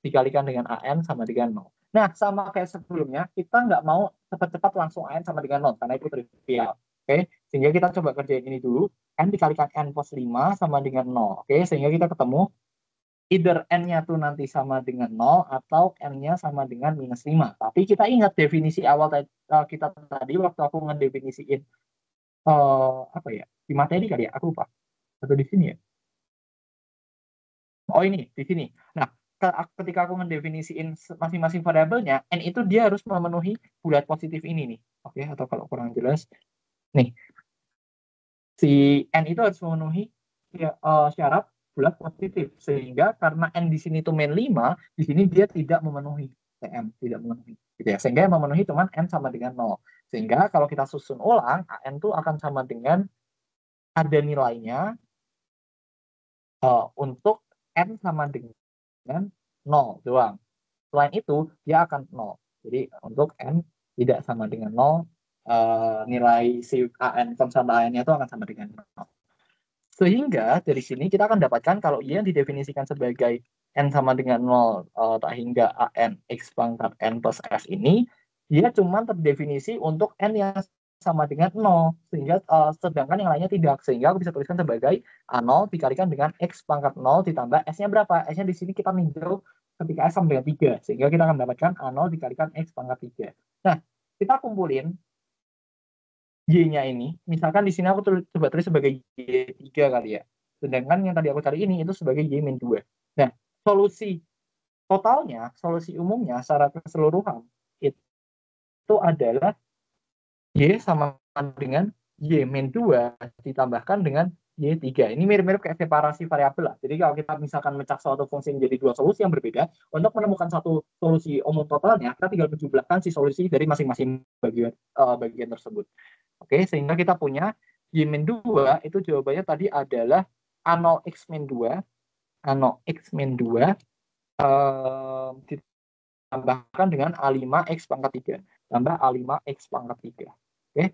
dikalikan dengan AN sama dengan 0. Nah, sama kayak sebelumnya, kita nggak mau cepat-cepat langsung AN sama dengan 0, karena itu trivial. Oke, sehingga kita coba kerjain ini dulu. N dikalikan N plus 5 sama dengan 0. Oke, sehingga kita ketemu either N-nya tuh nanti sama dengan 0 atau N-nya sama dengan minus 5. Tapi kita ingat definisi awal kita tadi waktu aku ngedefinisiin apa ya, di materi kali ya, aku lupa. Atau di sini ya? Oh ini, di sini. Nah, ketika aku ngedefinisiin masing-masing variabelnya, N itu dia harus memenuhi bulat positif ini nih. Oke, atau kalau kurang jelas, nih, si N itu harus memenuhi syarat bulat positif, sehingga karena N di sini tuh min 5, di sini dia tidak memenuhi TM, tidak memenuhi gitu ya, sehingga yang memenuhi cuma N sama dengan 0, sehingga kalau kita susun ulang AN tuh akan sama dengan ada nilainya untuk N sama dengan 0 doang, selain itu dia akan 0. Jadi untuk N tidak sama dengan 0, nilai si AN konstan AN-nya itu akan sama dengan 0. Sehingga dari sini kita akan dapatkan kalau Y yang didefinisikan sebagai N sama dengan 0 tak hingga AN X pangkat N plus F ini, dia cuma terdefinisi untuk N yang sama dengan 0, sehingga sedangkan yang lainnya tidak. Sehingga aku bisa tuliskan sebagai A0 dikalikan dengan X pangkat 0 ditambah S-nya berapa? S-nya di sini kita ninjau ketika S sama dengan 3, sehingga kita akan mendapatkan A0 dikalikan X pangkat 3. Nah, kita kumpulin Y-nya ini, misalkan di sini aku coba tulis sebagai Y3 kali ya. Sedangkan yang tadi aku cari ini itu sebagai Y-2. Nah, solusi totalnya, solusi umumnya secara keseluruhan itu adalah Y sama dengan Y-2 ditambahkan dengan Y3. Ini mirip-mirip kayak separasi variabel lah. Jadi kalau kita misalkan mecah suatu fungsi menjadi dua solusi yang berbeda, untuk menemukan satu solusi umum totalnya, kita tinggal menjumlahkan si solusi dari masing-masing bagian tersebut. Oke, sehingga kita punya Y-2 itu jawabannya tadi adalah A0X-2, A0X-2 ditambahkan dengan A5X pangkat 3, tambah A5X pangkat 3. Oke,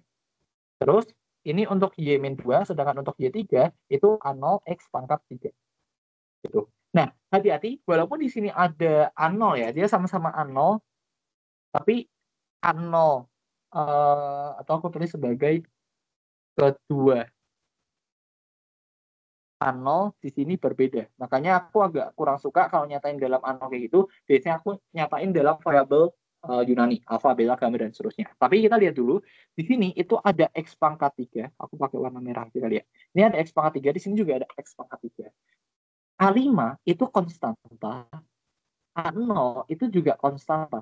terus ini untuk Y-2, sedangkan untuk Y3 itu A0X pangkat 3. Gitu. Nah, hati-hati, walaupun di sini ada A0 ya, dia sama-sama A0, tapi A0 atau aku tulis sebagai kedua A0 di sini berbeda. Makanya aku agak kurang suka kalau nyatain dalam A0 kayak gitu. Biasanya aku nyatain dalam variabel Yunani, alfa, beta, gamma, dan seterusnya. Tapi kita lihat dulu, di sini itu ada X pangkat 3, aku pakai warna merah kita lihat. Ini ada X pangkat 3, di sini juga ada X pangkat 3. A5 itu konstanta, A0 itu juga konstanta.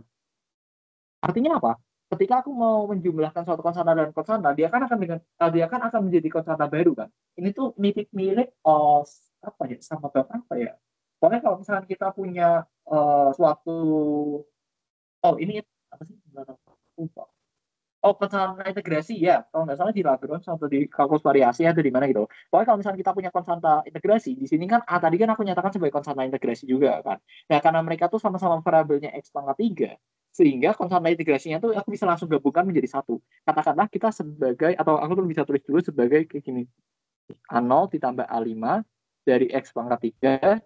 Artinya apa? Ketika aku mau menjumlahkan suatu konstanta dan konstanta, dia kan akan menjadi konstanta baru kan. Ini tuh mirip-mirip apa ya, sama apa ya. Pokoknya kalau misalnya kita punya suatu ini apa sih? Lupa. Oh, konstanta integrasi ya. Kalau nggak salah di Lagrange atau di kalkulus variasi atau di mana gitu. Pokoknya kalau misalnya kita punya konstanta integrasi, di sini kan tadi kan aku nyatakan sebagai konstanta integrasi juga kan. Nah, karena mereka tuh sama-sama variabelnya X pangkat 3, sehingga konstanta integrasinya tuh aku bisa langsung gabungkan menjadi satu. Katakanlah kita sebagai, atau aku tuh bisa tulis dulu sebagai kayak gini. A0 ditambah A5 dari X pangkat 3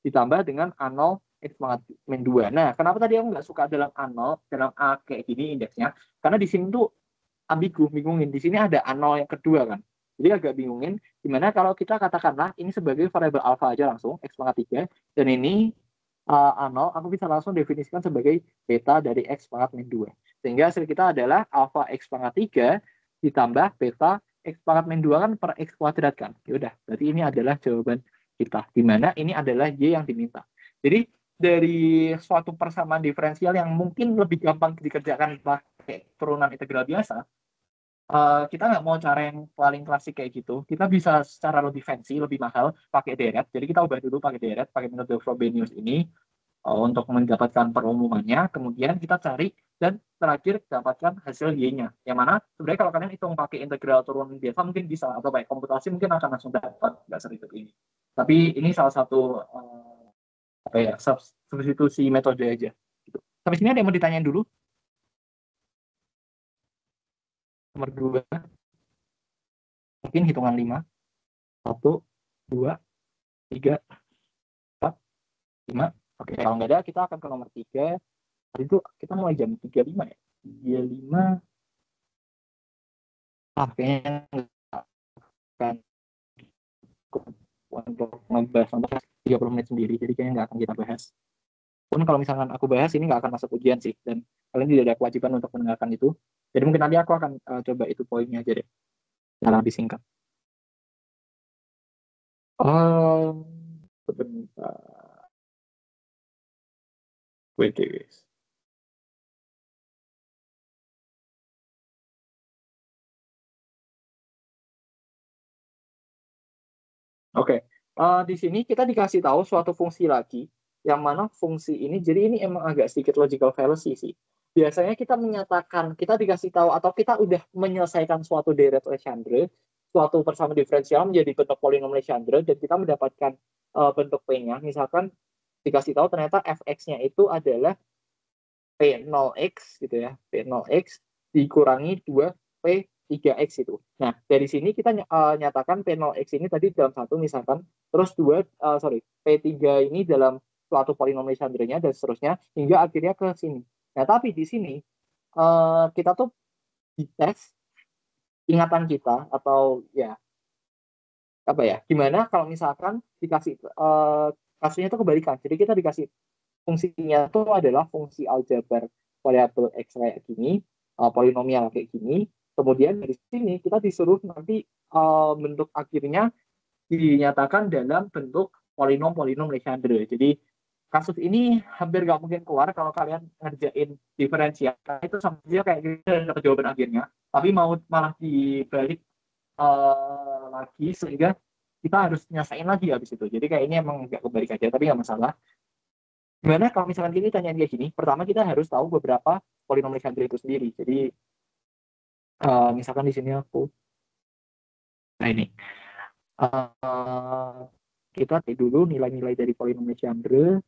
ditambah dengan A0 X pangkat min 2. Nah, kenapa tadi aku nggak suka dalam A0, dalam A kayak gini indeksnya? Karena di sini tuh ambigu, bingungin. Di sini ada A0 yang kedua kan. Jadi agak bingungin. Gimana kalau kita katakanlah ini sebagai variabel alfa aja langsung, X pangkat 3. Dan ini A0, aku bisa langsung definisikan sebagai beta dari X pangkat min 2. Sehingga hasil kita adalah alfa X pangkat 3 ditambah beta X pangkat min 2 kan per X kuadrat kan. Yaudah, berarti ini adalah jawaban kita. Dimana ini adalah Y yang diminta. Jadi dari suatu persamaan diferensial yang mungkin lebih gampang dikerjakan pakai turunan integral biasa, kita nggak mau cara yang paling klasik kayak gitu. Kita bisa secara lebih fancy, lebih mahal, pakai deret. Jadi kita ubah dulu pakai deret, pakai metode Frobenius ini untuk mendapatkan perumumannya. Kemudian kita cari dan terakhir dapatkan hasil Y-nya. Yang mana sebenarnya kalau kalian hitung pakai integral turunan biasa mungkin bisa, atau pakai komputasi mungkin akan langsung dapat dasar itu ini. Tapi ini salah satu substitusi metode aja. Gitu. Sampai sini ada yang mau ditanyain dulu? Nomor 2, mungkin hitungan 5. 1, 2, 3, 4, 5. Oke, kalau nggak ada kita akan ke nomor 3. Tadi itu kita mulai jam 35 ya. 35. Kayaknya nggak akan untuk membahas sampai 30 menit sendiri. Jadi kayaknya nggak akan kita bahas. Pun kalau misalkan aku bahas ini nggak akan masuk ujian sih. Dan kalian tidak ada kewajiban untuk mendengarkan itu. Jadi mungkin nanti aku akan coba itu poinnya aja deh. Secara lebih singkat. Sebentar. Wait, guys. Oke, di sini kita dikasih tahu suatu fungsi lagi, yang mana fungsi ini, jadi ini emang agak sedikit logical fallacy sih. Biasanya kita menyatakan, kita dikasih tahu, atau kita udah menyelesaikan suatu deret Legendre, suatu persamaan diferensial menjadi bentuk polinom Legendre, dan kita mendapatkan bentuk P-nya, misalkan dikasih tahu ternyata fx-nya itu adalah P0x gitu ya, P0x dikurangi 2P3x itu. Nah, dari sini kita nyatakan P0x ini tadi dalam satu misalkan, terus P3 ini dalam suatu polinom Legendre-nya dan seterusnya hingga akhirnya ke sini. Nah, tapi di sini kita tuh dites ingatan kita atau ya apa ya, gimana kalau misalkan dikasih kasusnya itu kebalikan. Jadi kita dikasih fungsinya itu adalah fungsi aljabar variabel X kayak gini, polinomial kayak gini. Kemudian dari sini kita disuruh nanti bentuk akhirnya dinyatakan dalam bentuk polinom-polinom Legendre. Jadi kasus ini hampir nggak mungkin keluar kalau kalian ngerjain diferensial. Itu sama aja kayak gitu dapat jawaban akhirnya. Tapi malah dibalik lagi sehingga kita harus nyasain lagi habis itu. Jadi kayak ini emang nggak kebalik aja, tapi nggak masalah. Gimana kalau misalkan kita tanyain kayak gini, pertama kita harus tahu beberapa polinom Legendre itu sendiri. Jadi misalkan di sini aku, nah ini kita cek dulu nilai-nilai dari polinom Legendre.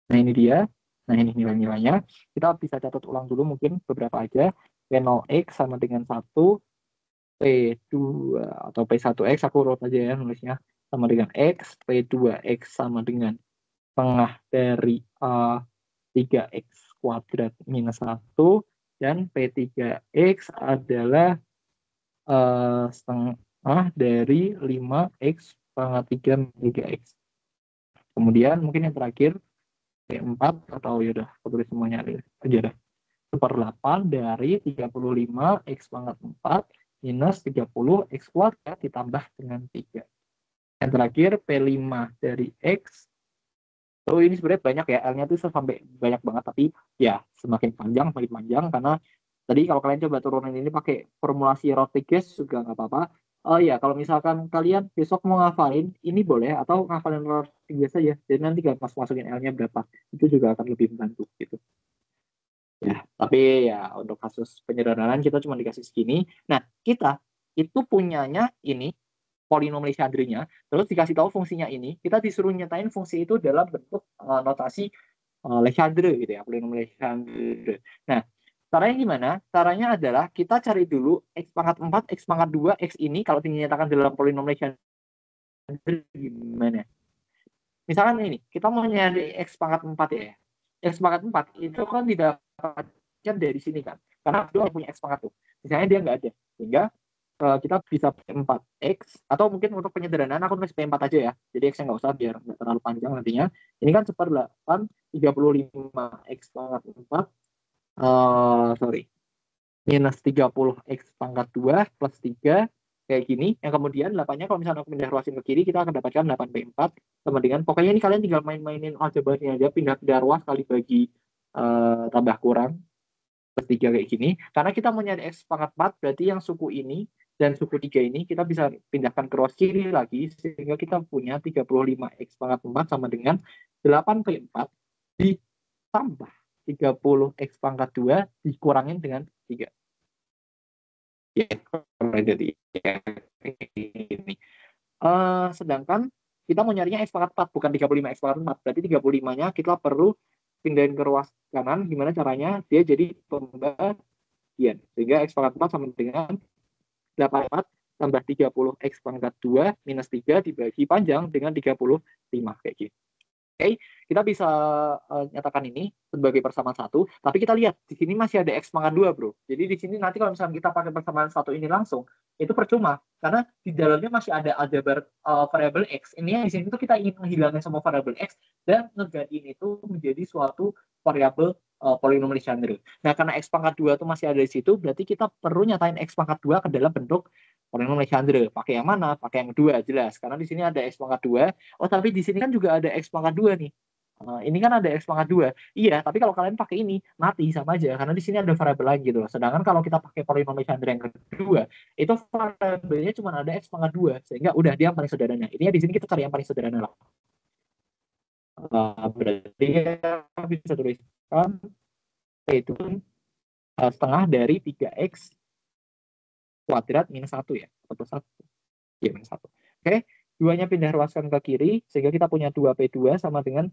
Nah ini dia, nah ini nilai-nilainya. Kita bisa catat ulang dulu mungkin beberapa aja. P0x sama dengan 1, P2 atau P1x, aku urut aja ya nulisnya, sama dengan X, P2x sama dengan tengah dari 3x kuadrat minus 1, dan P3x adalah setengah dari 5x pangkat 3 min 3x. Kemudian mungkin yang terakhir P4 atau yaudah aku tulis semuanya aja dah. 1/8 dari 35 X pangkat 4 minus 30 X kuadrat ditambah dengan 3. Yang terakhir P5 dari X. Oh, ini sebenarnya banyak ya, L-nya tuh sampai banyak banget, tapi ya semakin panjang karena tadi kalau kalian coba turunin ini pakai formulasi Rodriguez juga nggak apa-apa. Oh ya, kalau misalkan kalian besok mau ngafalin, ini boleh, atau ngafalin Rodriguez aja, jadi nanti gak pas masukin L-nya berapa, itu juga akan lebih membantu gitu. Ya, tapi ya untuk kasus penyederhanaan kita cuma dikasih segini. Nah, kita itu punyanya ini polinom Legendre-nya, terus dikasih tahu fungsinya ini, kita disuruh nyatain fungsi itu dalam bentuk notasi Legendre gitu ya, polinom Legendre. Nah, caranya gimana? Caranya adalah kita cari dulu X pangkat 4, X pangkat 2, X ini kalau dinyatakan dalam polinom Legendre gimana? Misalkan ini, kita mau nyari X pangkat 4 ya. X pangkat 4 itu kan didapatkan dari sini kan. Karena dia punya X pangkat tuh. Misalnya dia nggak ada. Sehingga kita bisa P4X, atau mungkin untuk penyederhanaan aku tulis P4 aja ya. Jadi X-nya nggak usah biar nggak terlalu panjang nantinya. Ini kan 1/8 35 X pangkat 4 sorry, minus 30 X pangkat 2 plus 3 kayak gini. Yang kemudian 8-nya kalau misalnya aku pindah ruasin ke kiri, kita akan dapatkan 8P4 sama dengan, pokoknya ini kalian tinggal main-mainin aljabarnya aja, pindah-pindah ruas kali bagi tambah kurang plus 3 kayak gini. Karena kita mau nyari X pangkat 4, berarti yang suku ini dan suku 3 ini kita bisa pindahkan ke ruas kiri lagi, sehingga kita punya 35 X pangkat 4 sama dengan 8P4 ditambah 30 X pangkat 2 dikurangin dengan 3. Ya, jadi ini. Sedangkan kita mau nyarinya X pangkat 4, bukan 35 X pangkat 4. Berarti 35-nya kita perlu pindahin ke ruas kanan. Gimana caranya? Dia jadi pembagian. Sehingga X pangkat 4 sama dengan 84 tambah 30 X pangkat 2 minus 3 dibagi panjang dengan 35. Kayak gitu. Oke, kita bisa nyatakan ini sebagai persamaan satu, tapi kita lihat di sini masih ada X pangkat 2, bro. Jadi di sini nanti kalau misalnya kita pakai persamaan satu ini langsung, itu percuma, karena di dalamnya masih ada aljabar variabel X. Ini yang di sini tuh kita ingin menghilangkan semua variabel X dan ngegantiin itu menjadi suatu variabel polinom Legendre. Nah, karena X pangkat 2 itu masih ada di situ, berarti kita perlu nyatain X pangkat 2 ke dalam bentuk polinom Legendre. Pakai yang mana? Pakai yang kedua, jelas. Karena di sini ada X pangkat 2. Oh, tapi di sini kan juga ada X pangkat 2 nih. Ini kan ada X pangkat 2. Iya, tapi kalau kalian pakai ini, mati sama aja. Karena di sini ada variabel lain gitu loh. Sedangkan kalau kita pakai polinom Legendre yang kedua, itu variabelnya cuma ada X pangkat 2. Sehingga udah dia yang paling sederhana. Ini di sini kita cari yang paling sederhana lah. Berarti kita bisa tuliskan itu setengah dari 3X kuadrat minus 1 ya. Atau 1. Ya, minus 1. Oke, 2-nya pindah ruaskan ke kiri, sehingga kita punya 2P2 sama dengan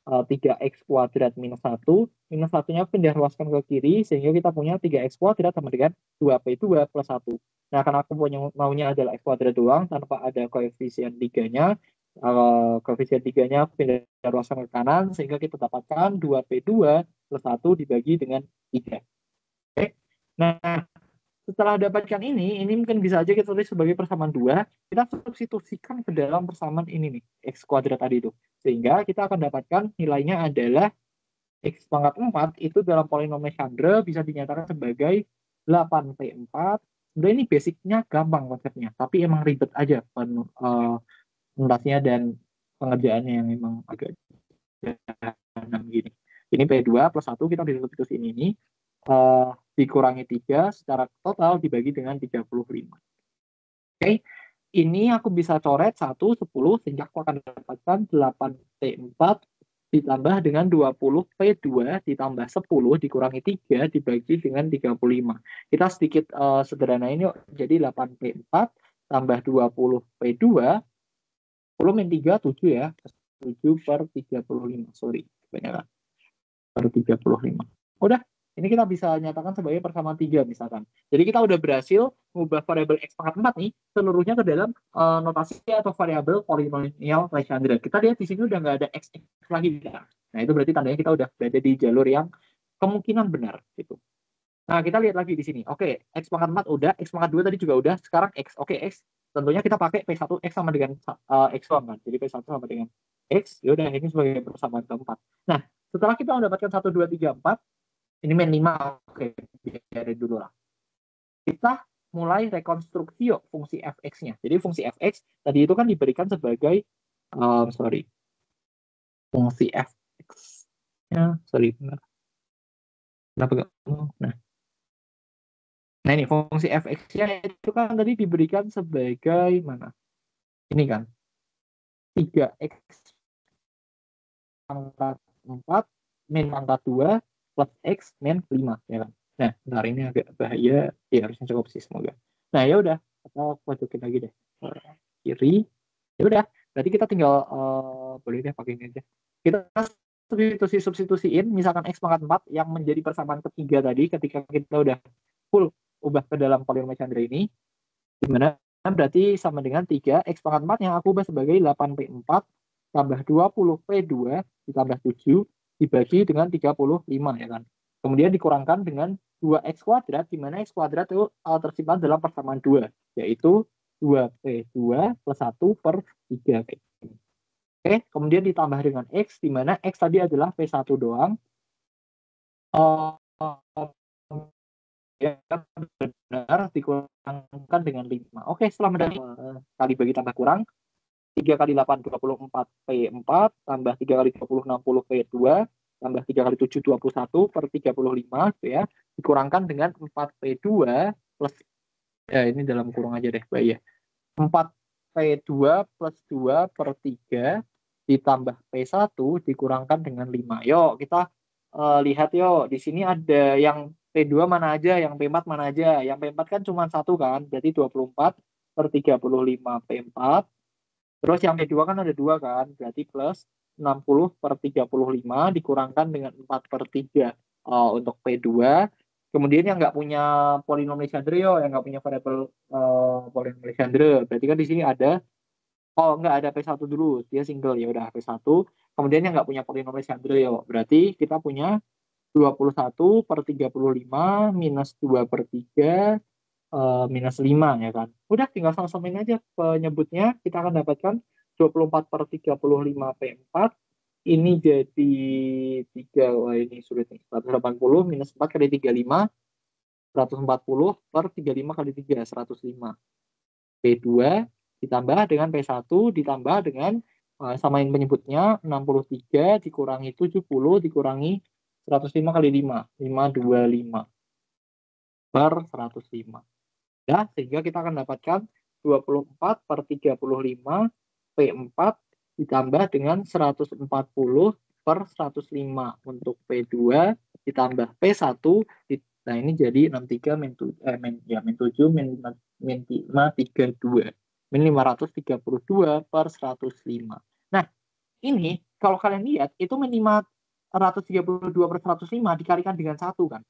3X kuadrat minus 1, minus 1-nya pindah ruaskan ke kiri, sehingga kita punya 3X kuadrat sama dengan 2P2 plus 1. Nah, karena aku maunya adalah X kuadrat doang, tanpa ada koefisien 3-nya, koefisien 3-nya pindah ruaskan ke kanan, sehingga kita dapatkan 2P2 plus 1 dibagi dengan 3. Oke, nah setelah dapatkan ini mungkin bisa aja kita tulis sebagai persamaan 2, kita substitusikan ke dalam persamaan ini nih, X kuadrat tadi itu. Sehingga kita akan dapatkan nilainya adalah X pangkat 4 itu dalam polinom Legendre bisa dinyatakan sebagai 8P4. Sebenarnya ini basicnya gampang konsepnya, tapi emang ribet aja notasinya dan pengerjaannya yang emang agak gini. Ini P2 plus 1 kita bisa substitusi ini. Dikurangi 3 secara total dibagi dengan 35. Oke, ini aku bisa coret 1, 10, sehingga aku akan dapatkan 8P4 ditambah dengan 20P2 ditambah 10 dikurangi 3 dibagi dengan 35. Kita sedikit sederhana ini, jadi 8P4 tambah 20P2, 10 min 3, 7 ya, 7 per 35, sorry, banyak per 35. Udah, ini kita bisa nyatakan sebagai persamaan 3 misalkan. Jadi kita udah berhasil mengubah variabel X pangkat 4 nih, seluruhnya ke dalam notasi atau variabel polinomial Legendre. Kita lihat di sini udah nggak ada X lagi. Nah, itu berarti tandanya kita udah berada di jalur yang kemungkinan benar gitu. Nah, kita lihat lagi di sini. Oke, X pangkat 4 udah, X pangkat 2 tadi juga udah, sekarang X. Oke, X. Tentunya kita pakai P1X sama dengan X kan. Jadi P1 sama dengan X, ya udah ini sebagai persamaan keempat. Nah, setelah kita mendapatkan 1, 2, 3, 4, Ini min 5, oke, biarin dulu lah. Kita mulai rekonstruksi yuk fungsi fx-nya. Jadi fungsi fx tadi itu kan diberikan sebagai fungsi fx-nya, benar. Kenapa nggak? Nah ini fungsi fx-nya itu kan tadi diberikan sebagai mana? Ini kan 3x pangkat 4 min pangkat 2 plus x min 5 ya kan. Nah, bentar ini agak bahaya, ya harusnya cukup sih semoga. Nah, ya udah, kita pojokin lagi deh. Kiri. Ya udah, berarti kita tinggal boleh deh pakai ini aja. Kita substitusiin misalkan x pangkat 4 yang menjadi persamaan ketiga tadi ketika kita udah full ubah ke dalam polinomial Chandra ini, dimana berarti sama dengan 3 x pangkat 4 yang aku ubah sebagai 8p4 tambah 20p2 ditambah 7 dibagi dengan 35 ya kan. Kemudian dikurangkan dengan 2x kuadrat, di mana x kuadrat itu tersimpan dalam persamaan 2, yaitu 2p2 plus 1 per 3p. Oke, kemudian ditambah dengan x, di mana x tadi adalah p1 doang. Ya, benar, dikurangkan dengan 5. Oke, setelah mendapat kali bagi tambah kurang, 3 kali 8, 24 P4, tambah 3 kali 20, 60 P2, tambah 3 kali 7, 21 per 35, gitu ya. Dikurangkan dengan 4 P2 plus, ya ini dalam kurung aja deh, Mbak ya. 4 P2 plus 2 per 3 ditambah P1 dikurangkan dengan 5. Yuk, kita lihat yuk. Di sini ada yang P2 mana aja, yang P4 mana aja. Yang P4 kan cuma satu kan, berarti 24 per 35 P4. Terus yang P2 kan ada 2 kan, berarti plus 60 per 35 dikurangkan dengan 4 per 3 untuk P2. Kemudian yang nggak punya polinomial Chandra, yang nggak punya variabel polinomial Chandra, berarti kan di sini ada, nggak ada P1 dulu, dia single, ya udah P1. Kemudian yang nggak punya polinomial Chandra, berarti kita punya 21 per 35 minus 2 per 3 minus 5 ya kan. Udah tinggal sama-samain aja penyebutnya, kita akan dapatkan 24 per 35 P4 ini jadi 3, wah ini sulit nih, 180 minus 4 kali 35 140 per 35 kali 3 105 P2 ditambah dengan P1 ditambah dengan samain penyebutnya 63 dikurangi 70 dikurangi 105 kali 5 525 per 105. Ya, sehingga kita akan dapatkan 24 per 35 P4 ditambah dengan 140 per 105 untuk P2 ditambah P1. Nah, ini jadi 63 min 7 min 5 32 min 532 per 105. Nah, ini kalau kalian lihat itu min 532 per 105 dikalikan dengan 1 kan.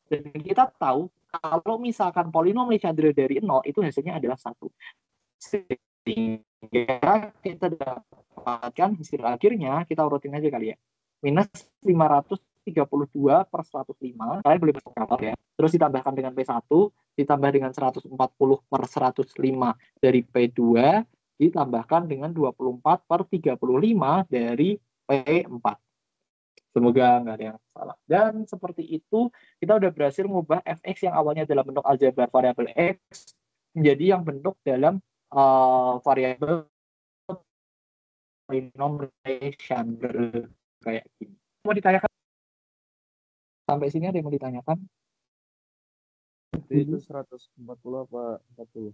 Dan kita tahu kalau misalkan polinomial Chandra dari 0 itu hasilnya adalah 1. Sehingga kita dapatkan hasil akhirnya, kita urutin aja kali ya. Minus 532 per 105. Kalian boleh bersekapal ya. Terus ditambahkan dengan P1, ditambah dengan 140 per 105 dari P2, ditambahkan dengan 24 per 35 dari P4. Semoga nggak ada yang salah. Dan seperti itu, kita udah berhasil mengubah fx yang awalnya dalam bentuk aljabar variabel x menjadi yang bentuk dalam variabel polinomial Chandra kayak gini. Mau ditanyakan? Sampai sini ada yang mau ditanyakan?
Itu 140 apa 40?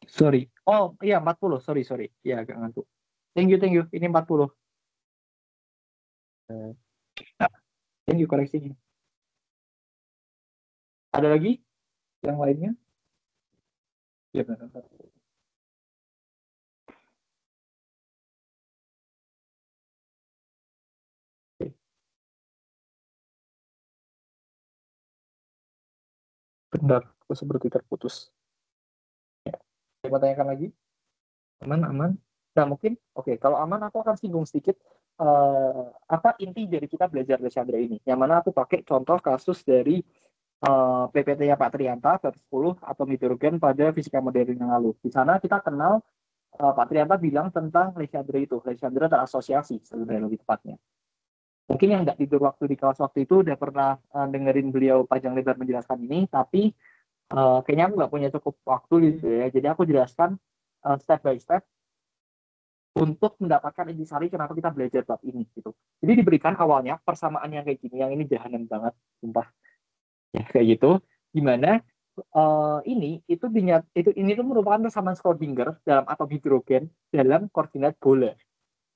Sorry. Oh, iya 40. Sorry. Iya, agak ngantuk. Thank you. Ini 40. Thank you koreksinya. Ada lagi yang lainnya? Ya, benar. Benar, aku seperti terputus. Ya. Saya mau tanyakan lagi? Aman? Nah, mungkin, oke, kalau aman aku akan singgung sedikit apa inti dari kita belajar Chandra ini. Yang mana aku pakai contoh kasus dari PPT-nya Pak Trianta, bab 10, atau hidrogen pada fisika modern yang lalu. Di sana kita kenal Pak Trianta bilang tentang Chandra itu. Chandra terasosiasi sebenarnya lebih tepatnya. Mungkin yang nggak tidur waktu di kelas waktu itu udah pernah dengerin beliau panjang lebar menjelaskan ini, tapi kayaknya aku nggak punya cukup waktu gitu ya. Jadi aku jelaskan step by step untuk mendapatkan intisari kenapa kita belajar bab ini gitu. Jadi diberikan awalnya persamaan yang kayak gini, yang ini jahanam banget, sumpah. Ya kayak gitu. Gimana ini itu dinyat itu ini tuh merupakan persamaan Schrödinger dalam atom hidrogen dalam koordinat bola.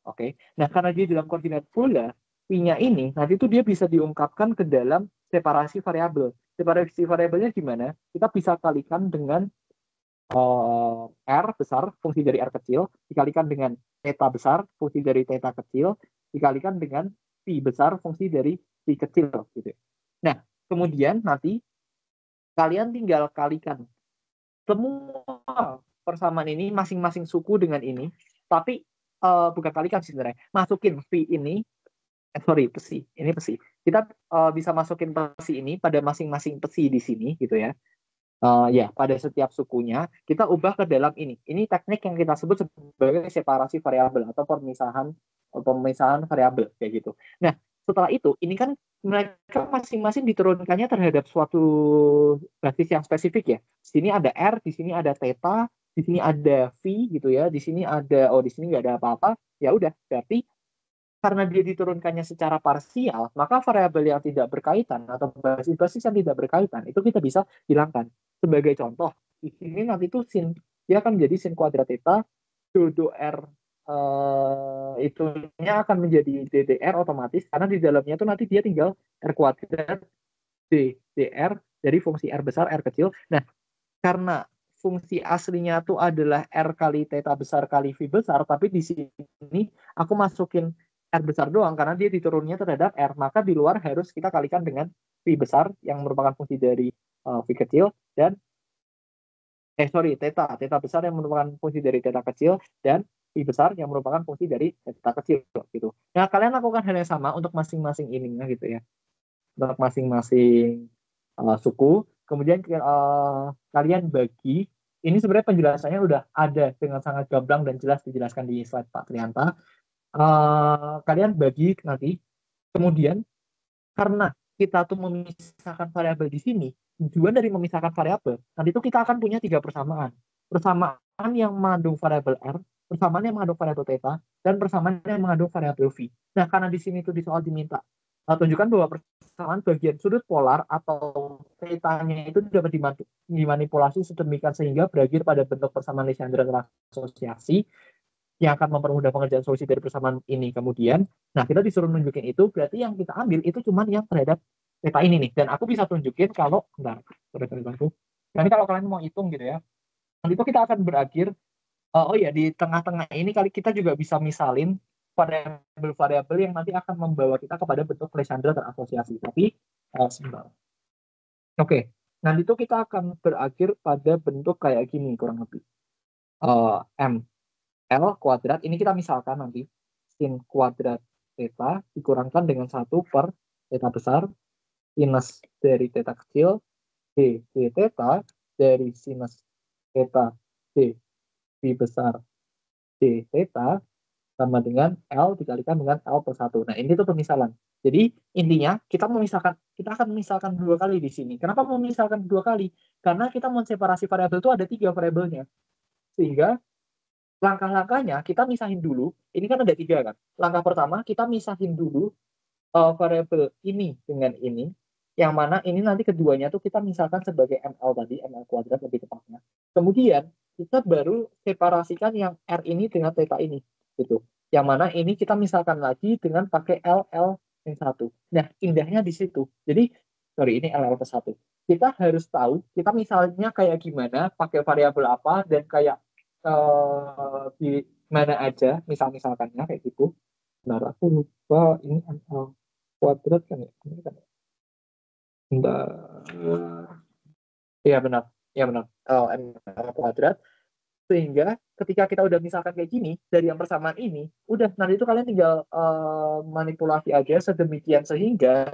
Oke. Nah, karena dia dalam koordinat bola, P-nya ini nanti itu dia bisa diungkapkan ke dalam separasi variabel. Separasi variabelnya gimana? Kita bisa kalikan dengan R besar, fungsi dari R kecil, dikalikan dengan theta besar, fungsi dari theta kecil, dikalikan dengan Pi besar, fungsi dari Pi kecil. Gitu. Nah, kemudian nanti kalian tinggal kalikan semua persamaan ini masing-masing suku dengan ini, tapi bukan kalikan sebenarnya, masukin Pi ini, sorry, pesi, ini pesi. Kita bisa masukin pesi ini pada masing-masing pesi di sini, gitu ya. Ya, pada setiap sukunya kita ubah ke dalam ini. Ini teknik yang kita sebut sebagai separasi variabel atau pemisahan variabel kayak gitu. Nah, setelah itu ini kan mereka masing-masing diturunkannya terhadap suatu basis yang spesifik ya. Di sini ada R, di sini ada theta, di sini ada V gitu ya. Di sini ada di sini nggak ada apa-apa. Ya udah, berarti karena dia diturunkannya secara parsial, maka variabel yang tidak berkaitan atau basis-basis yang tidak berkaitan itu kita bisa hilangkan. Sebagai contoh, di sini nanti tuh sin dia akan menjadi sin kuadrat theta, dodo r itunya akan menjadi ddr otomatis karena di dalamnya tuh nanti dia tinggal r kuadrat ddr dari fungsi r besar r kecil. Nah, karena fungsi aslinya tuh adalah R kali theta besar kali V besar, tapi di sini aku masukin R besar doang karena dia diturunnya terhadap R, maka di luar harus kita kalikan dengan V besar yang merupakan fungsi dari V kecil dan theta besar yang merupakan fungsi dari theta kecil dan V besar yang merupakan fungsi dari theta kecil gitu. Nah, kalian lakukan hal yang sama untuk masing-masing ininya gitu ya. Untuk masing-masing suku. Kemudian kalian bagi, ini sebenarnya penjelasannya udah ada dengan sangat gamblang dan jelas dijelaskan di slide Pak Trianta. Kalian bagi nanti, kemudian karena kita tuh memisahkan variabel di sini, tujuan dari memisahkan variabel, nanti itu kita akan punya 3 persamaan. Persamaan yang mengandung variabel R, persamaan yang mengandung variabel theta, dan persamaan yang mengandung variabel V. Nah, karena di sini tuh di soal diminta tunjukkan bahwa persamaan bagian sudut polar atau theta-nya itu dapat dimanipulasi sedemikian sehingga berakhir pada bentuk persamaan Legendre asosiasi yang akan mempermudah pengerjaan solusi dari persamaan ini kemudian. Nah, kita disuruh nunjukin itu, berarti yang kita ambil itu cuma yang terhadap theta ini nih. Dan aku bisa tunjukin kalau, nanti kalau kalian mau hitung gitu ya, nanti itu kita akan berakhir, di tengah-tengah ini kali kita juga bisa misalin variabel-variabel yang nanti akan membawa kita kepada bentuk Legendre terasosiasi. Tapi, sebentar. Oke, nanti itu kita akan berakhir pada bentuk kayak gini kurang lebih. M L kuadrat, ini kita misalkan nanti sin kuadrat theta dikurangkan dengan 1 per theta besar sinus dari theta kecil d theta dari sinus theta d besar d theta sama dengan L dikalikan dengan L per 1. Nah, ini tuh pemisalan. Jadi, intinya kita akan memisahkan 2 kali di sini. Kenapa memisahkan 2 kali? Karena kita menseparasi variabel itu ada 3 variabelnya. Sehingga langkah-langkahnya kita misahin dulu. Ini kan ada 3 kan. Langkah pertama kita misahin dulu variabel ini dengan ini. Yang mana ini nanti keduanya tuh kita misalkan sebagai ML tadi, ML kuadrat lebih tepatnya. Kemudian kita baru separasikan yang R ini dengan theta ini. Gitu. Yang mana ini kita misalkan lagi dengan pakai LL yang 1. Nah, indahnya di situ. Jadi, ini LL ke 1. Kita harus tahu, kita misalnya kayak gimana, pakai variabel apa, dan kayak di mana aja misalkannya kayak gitu. Benar, aku lupa ini ML kuadrat kan ya, ini kan ya. Iya benar, ya benar, ML kuadrat. Sehingga ketika kita udah misalkan kayak gini dari yang persamaan ini, udah nanti itu kalian tinggal manipulasi aja sedemikian sehingga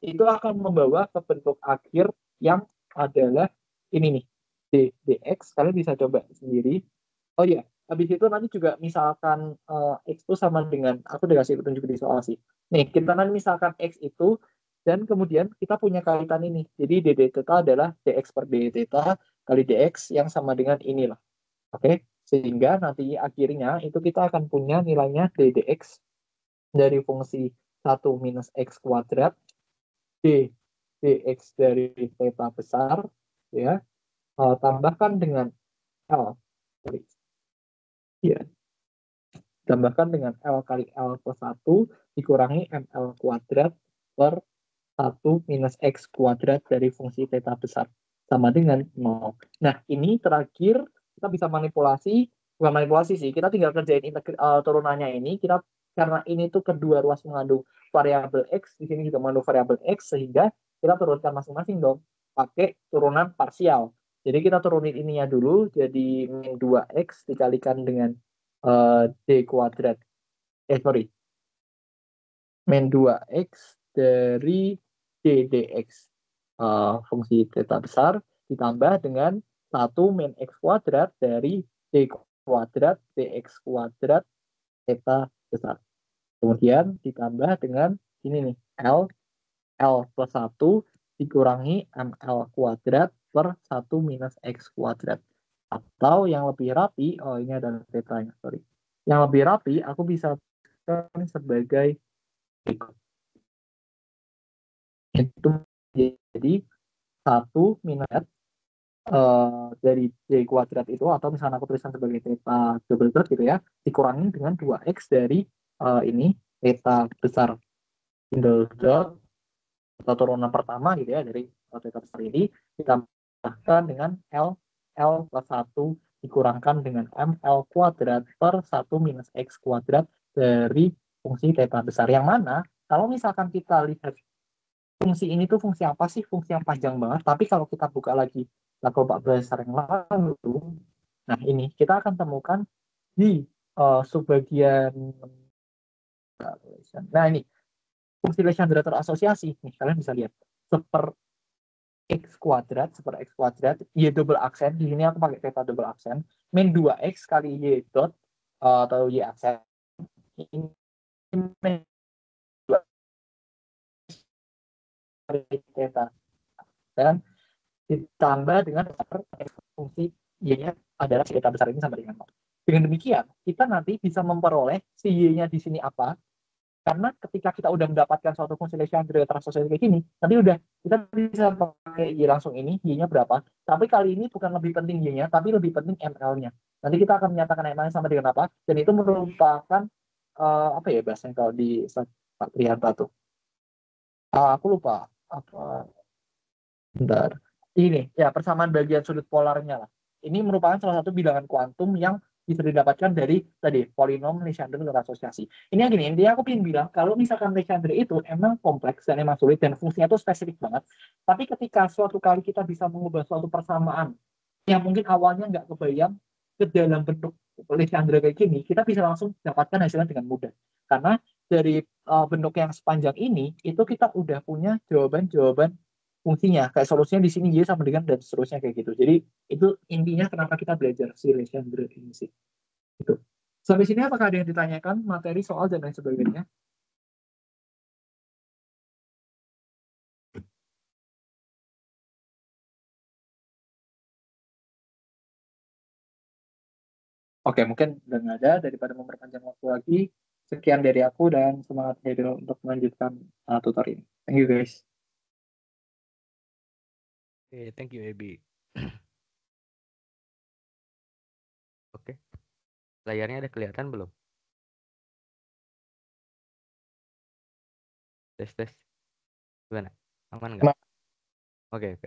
itu akan membawa ke bentuk akhir yang adalah ini nih, dx. Kalian bisa coba sendiri. Oh iya, Habis itu nanti juga misalkan X itu sama dengan, aku udah kasih petunjuk di soal sih. Nih, kita nanti misalkan X itu, dan kemudian kita punya kaitan ini. Jadi dd theta adalah dx per dy theta kali dx yang sama dengan inilah. Oke? Sehingga nanti akhirnya itu kita akan punya nilainya ddx dari fungsi 1 minus x kuadrat d dx dari theta besar, ya, tambahkan dengan L. Sorry. Ya, tambahkan dengan L kali L plus 1 dikurangi ML kuadrat per 1 minus X kuadrat dari fungsi theta besar. Sama dengan 0. Nah, ini terakhir kita bisa manipulasi, bukan manipulasi sih, kita tinggal kerjain turunannya ini, kita karena ini tuh kedua ruas mengandung variabel X, di sini juga mengandung variabel X, sehingga kita turunkan masing-masing dong, pakai turunan parsial. Jadi kita turunin ininya dulu, jadi min 2X dikalikan dengan D kuadrat, sorry, min 2X dari D dx fungsi theta besar ditambah dengan 1 min X kuadrat dari D kuadrat dx kuadrat theta besar. Kemudian ditambah dengan ini nih, L plus 1 dikurangi ML kuadrat per 1 minus X kuadrat. Atau yang lebih rapi, oh ini adalah tetanya, sorry. Yang lebih rapi, aku bisa sebagai berikut. Itu jadi 1 minus dari D kuadrat itu, atau misalnya aku tuliskan sebagai theta double dot gitu ya, dikurangi dengan 2X dari ini, theta besar single dot atau turunan pertama gitu ya dari theta besar ini, ditambahkan dengan L plus 1 dikurangkan dengan ML kuadrat per 1 minus X kuadrat dari fungsi theta besar. Yang mana kalau misalkan kita lihat fungsi ini tuh fungsi apa sih? Fungsi yang panjang banget. Tapi kalau kita buka lagi level 14 yang lalu, nah ini kita akan temukan di subbagian, nah ini fungsi Legendre terasosiasi. Nih kalian bisa lihat seper X kuadrat, Y double aksen. Di sini aku pakai theta double aksen. Min 2X kali Y dot atau Y aksen. Ini min 2 kali theta. Dan ditambah dengan fungsi Y-nya adalah si theta besar ini sama dengan 0. Dengan demikian, kita nanti bisa memperoleh si Y-nya di sini apa. Karena ketika kita udah mendapatkan suatu fungsi Legendre terasosiasi kayak gini, nanti udah kita bisa pakai Y langsung ini, Y-nya berapa. Tapi kali ini bukan lebih penting Y-nya, tapi lebih penting ML-nya. Nanti kita akan menyatakan ML-nya sama dengan apa, dan itu merupakan apa ya bahasanya kalau di Pak Prihanto. Aku lupa apa. Bentar. Ini ya persamaan bagian sudut polarnya lah. Ini merupakan salah satu bilangan kuantum yang bisa didapatkan dari tadi polinom Legendre terasosiasi. Ini yang gini, intinya aku ingin bilang kalau misalkan Legendre itu emang kompleks dan emang sulit dan fungsinya itu spesifik banget. Tapi ketika suatu kali kita bisa mengubah suatu persamaan yang mungkin awalnya nggak kebayang ke dalam bentuk Legendre kayak gini, kita bisa langsung dapatkan hasilnya dengan mudah. Karena dari bentuk yang sepanjang ini, itu kita udah punya jawaban-jawaban fungsinya, kayak solusinya di sini Y sama dengan dan seterusnya kayak gitu. Jadi itu intinya kenapa kita belajar si Legendre ini sih. Gitu. Sampai sini apakah ada yang ditanyakan materi soal dan lain sebagainya? Oke, mungkin udah nggak ada. Daripada memperpanjang waktu lagi, sekian dari aku dan semangat Hedil untuk melanjutkan tutor ini. Thank you guys.
Oke, thank you Ebi. Oke, layarnya ada kelihatan belum? Tes. Gimana? Aman nggak? Oke.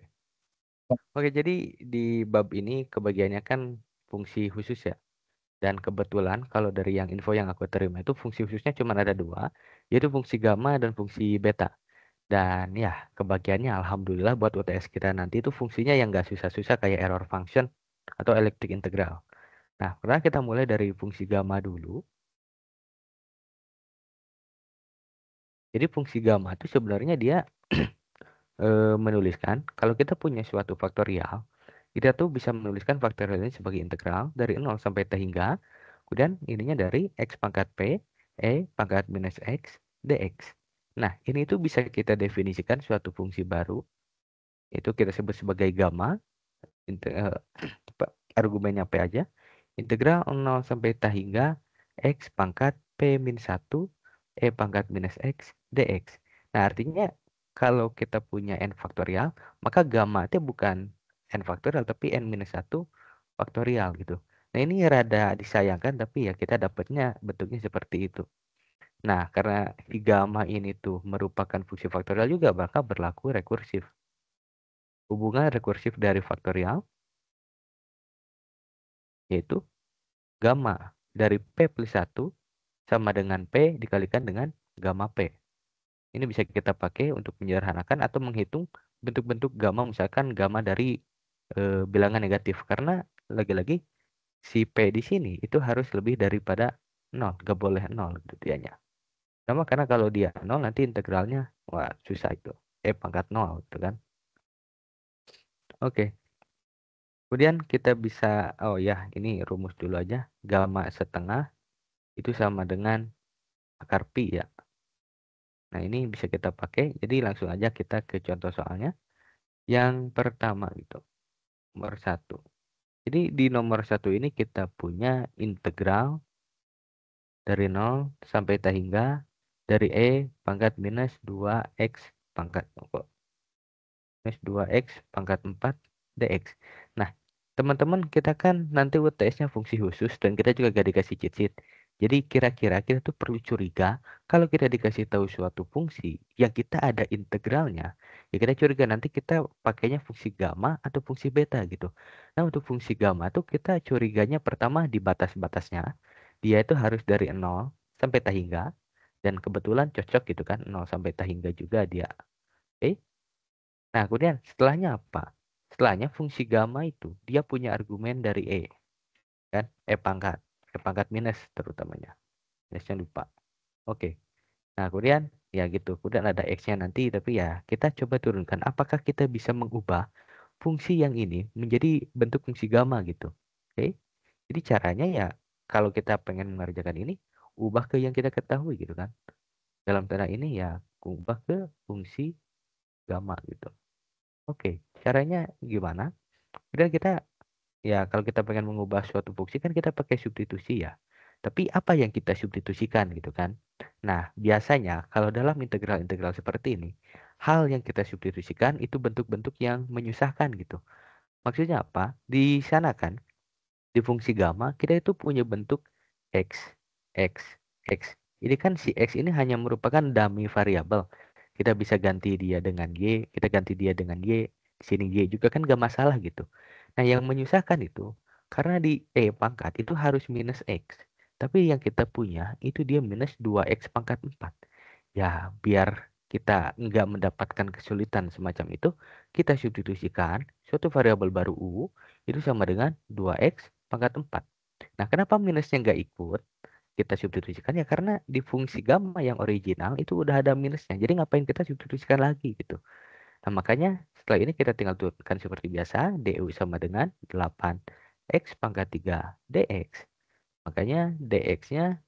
Oke, jadi di bab ini kebagiannya kan fungsi khusus ya. Dan kebetulan kalau dari yang info yang aku terima itu fungsi khususnya cuma ada 2, yaitu fungsi gamma dan fungsi beta. Dan ya, kebagiannya alhamdulillah buat UTS kita nanti itu fungsinya yang nggak susah-susah kayak error function atau elektrik integral. Nah, karena kita mulai dari fungsi gamma dulu. Jadi fungsi gamma itu sebenarnya dia menuliskan kalau kita punya suatu faktorial kita tuh bisa menuliskan faktorial ini sebagai integral dari 0 sampai T hingga, kemudian ininya dari X pangkat P, E pangkat minus X, dx. Nah, ini tuh bisa kita definisikan suatu fungsi baru, itu kita sebut sebagai gamma, argumennya P aja, integral 0 sampai T hingga X pangkat P min 1, E pangkat minus X, dx. Nah, artinya kalau kita punya N faktorial, maka gamma itu bukan N faktorial, tapi N minus 1 faktorial gitu. Nah, ini rada disayangkan, tapi ya kita dapatnya bentuknya seperti itu. Nah, karena si gamma ini tuh merupakan fungsi faktorial juga, maka berlaku rekursif. Hubungan rekursif dari faktorial yaitu gamma dari P plus 1 sama dengan P dikalikan dengan gamma P. Ini bisa kita pakai untuk menyederhanakan atau menghitung bentuk-bentuk gamma, misalkan gamma dari bilangan negatif. Karena lagi-lagi si P di sini itu harus lebih daripada 0. Gak boleh 0 gitu dianya. Sama karena kalau dia 0 nanti integralnya, wah susah itu. E pangkat 0 gitu kan. Oke. Kemudian kita bisa, oh ya ini rumus dulu aja. Gamma setengah itu sama dengan akar pi ya. Nah ini bisa kita pakai. Jadi langsung aja kita ke contoh soalnya. Yang pertama gitu. Nomor 1. Jadi di nomor 1 ini kita punya integral dari 0 sampai T hingga dari E pangkat minus 2X pangkat minus 2X pangkat 4 dx. Nah, teman-teman kita kan nanti UTS-nya fungsi khusus dan kita juga gak dikasih cheat sheet. Jadi kira-kira kita tuh perlu curiga kalau kita dikasih tahu suatu fungsi yang kita ada integralnya, ya kita curiga nanti kita pakainya fungsi gamma atau fungsi beta gitu. Nah, untuk fungsi gamma tuh kita curiganya pertama di batas-batasnya. Dia itu harus dari 0 sampai T hingga dan kebetulan cocok gitu kan, 0 sampai T hingga juga dia. Oke. Nah, kemudian setelahnya apa? Setelahnya fungsi gamma itu dia punya argumen dari E. Kan? E pangkat minus terutamanya. Minusnya lupa. Oke. Nah, kemudian ya gitu. Kemudian ada X-nya nanti, tapi ya kita coba turunkan. Apakah kita bisa mengubah fungsi yang ini menjadi bentuk fungsi gamma gitu. Oke. Jadi caranya ya kalau kita pengen mengerjakan ini, ubah ke yang kita ketahui gitu kan. Dalam tanda ini ya ubah ke fungsi gamma gitu. Oke, caranya gimana? Kemudian kita, ya kalau kita pengen mengubah suatu fungsi kan kita pakai substitusi ya. Tapi apa yang kita substitusikan gitu kan? Nah, biasanya kalau dalam integral-integral seperti ini, hal yang kita substitusikan itu bentuk-bentuk yang menyusahkan gitu. Maksudnya apa? Di sana kan, di fungsi gamma, kita itu punya bentuk X, X, X. Ini kan si X ini hanya merupakan dummy variabel. Kita bisa ganti dia dengan Y, kita ganti dia dengan Y. Di sini Y juga kan gak masalah gitu. Nah, yang menyusahkan itu, karena di E pangkat itu harus minus X. Tapi yang kita punya itu dia minus 2X pangkat 4. Ya, biar kita nggak mendapatkan kesulitan semacam itu, kita substitusikan suatu variabel baru U itu sama dengan 2X pangkat 4. Nah, kenapa minusnya nggak ikut? Kita substitusikan ya karena di fungsi gamma yang original itu udah ada minusnya. Jadi ngapain kita substitusikan lagi gitu. Nah, makanya setelah ini kita tinggal turunkan seperti biasa. DU sama dengan 8X pangkat 3 DX. Makanya DX-nya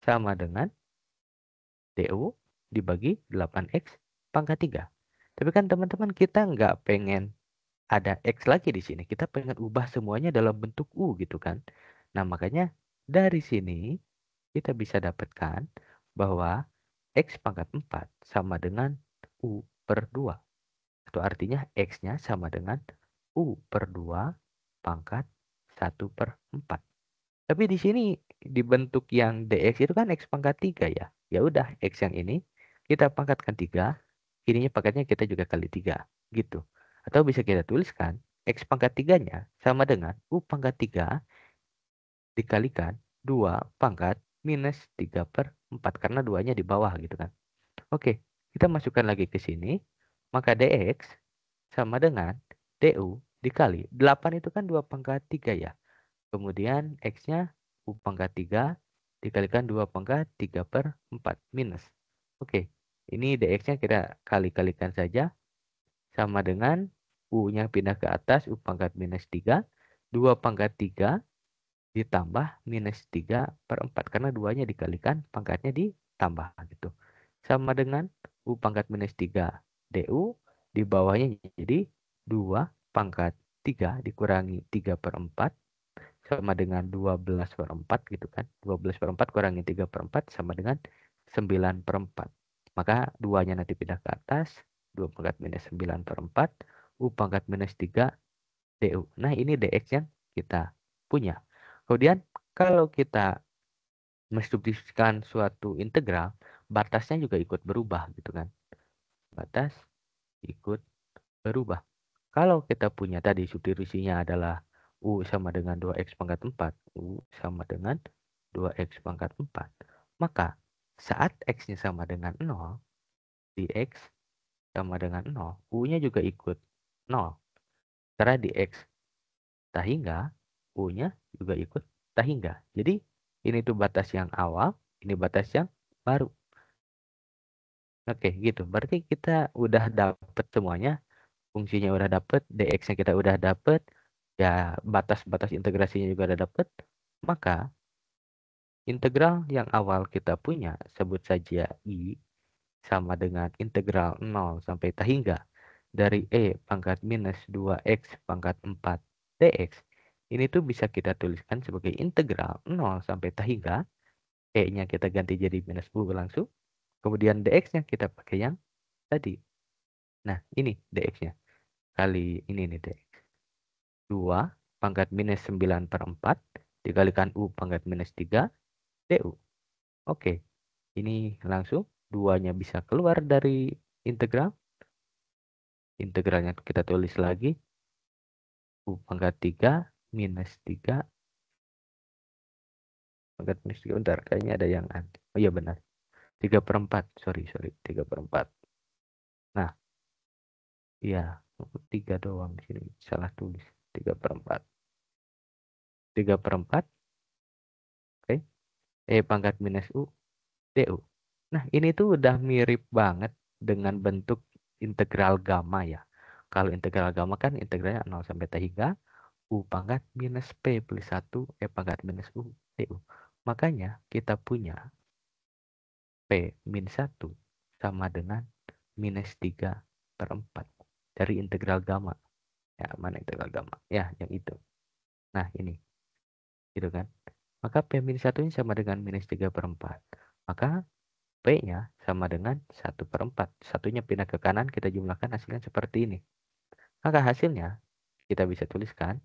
sama dengan DU dibagi 8X pangkat 3. Tapi kan teman-teman kita nggak pengen ada X lagi di sini. Kita pengen ubah semuanya dalam bentuk U gitu kan. Nah, makanya dari sini kita bisa dapatkan bahwa X pangkat 4 sama dengan U per 2. Itu artinya X-nya sama dengan U per 2 pangkat 1 per 4. Tapi di sini dibentuk yang DX itu kan X pangkat 3 ya. Ya udah X yang ini kita pangkatkan 3. Ininya pangkatnya kita juga kali 3. Gitu. Atau bisa kita tuliskan X pangkat 3-nya sama dengan U pangkat 3 dikalikan 2 pangkat minus 3 per 4. Karena 2-nya di bawah gitu kan. Oke, kita masukkan lagi ke sini. Maka DX sama dengan DU dikali. 8 itu kan 2 pangkat 3 ya. Kemudian X-nya U pangkat 3 dikalikan 2 pangkat 3 per 4 minus. Oke, ini DX-nya kita kali-kalikan saja sama dengan U-nya pindah ke atas, U pangkat minus 3. 2 pangkat 3 ditambah minus 3/4. Karena 2-nya dikalikan, pangkatnya ditambah gitu. Sama dengan U pangkat minus 3 DU. Di bawahnya jadi 2 pangkat 3 dikurangi 3/4. Sama dengan 12/4 gitu kan. 12/4 kurangi 3/4 sama dengan 9/4. Maka 2-nya nanti pindah ke atas. 2 pangkat minus 9/4. U pangkat minus 3 DU. Nah, ini DX yang kita punya. Kemudian kalau kita mensubstitusikan suatu integral, batasnya juga ikut berubah gitu kan. Batas ikut berubah. Kalau kita punya tadi substitusinya adalah U sama dengan 2X pangkat 4. U sama dengan 2X pangkat 4. Maka saat X-nya sama dengan 0, di X sama dengan 0, U-nya juga ikut 0. Karena di X tak hingga, U-nya juga ikut tak hingga. Jadi ini tuh batas yang awal, ini batas yang baru. Oke, gitu. Berarti kita udah dapet semuanya. Fungsinya udah dapet, dx-nya kita udah dapet, ya batas-batas integrasinya juga udah dapet. Maka integral yang awal kita punya, sebut saja I, sama dengan integral 0 sampai tak hingga dari E pangkat minus 2X pangkat 4 dx. Ini tuh bisa kita tuliskan sebagai integral 0 sampai tak hingga. E-nya kita ganti jadi minus U langsung. Kemudian dx-nya kita pakai yang tadi. Nah, ini dx-nya. Kali ini nih dx. 2 pangkat minus 9/4 dikalikan U pangkat minus 3 du. Oke, ini langsung 2-nya bisa keluar dari integral. Integralnya kita tulis lagi. U pangkat 3 minus 3 pangkat minus 3. Bentar, kayaknya ada yang aneh. Oh iya benar. 3/4. Sorry. 3/4. Nah, iya. 3 doang di sini. Salah tulis. 3/4. 3/4. Oke. E pangkat minus U du. Nah, ini tuh udah mirip banget dengan bentuk integral gamma ya. Kalau integral gamma kan integralnya 0 sampai T hingga U pangkat minus P plus 1 E pangkat minus U du. Makanya kita punya P min 1 sama dengan minus 3/4 dari integral gamma. Ya, mana integral gamma? Ya, yang itu. Nah, ini. Gitu kan. Maka P min 1 ini sama dengan minus 3/4. Maka P-nya sama dengan 1/4. Satunya pindah ke kanan, kita jumlahkan hasilnya seperti ini. Maka hasilnya kita bisa tuliskan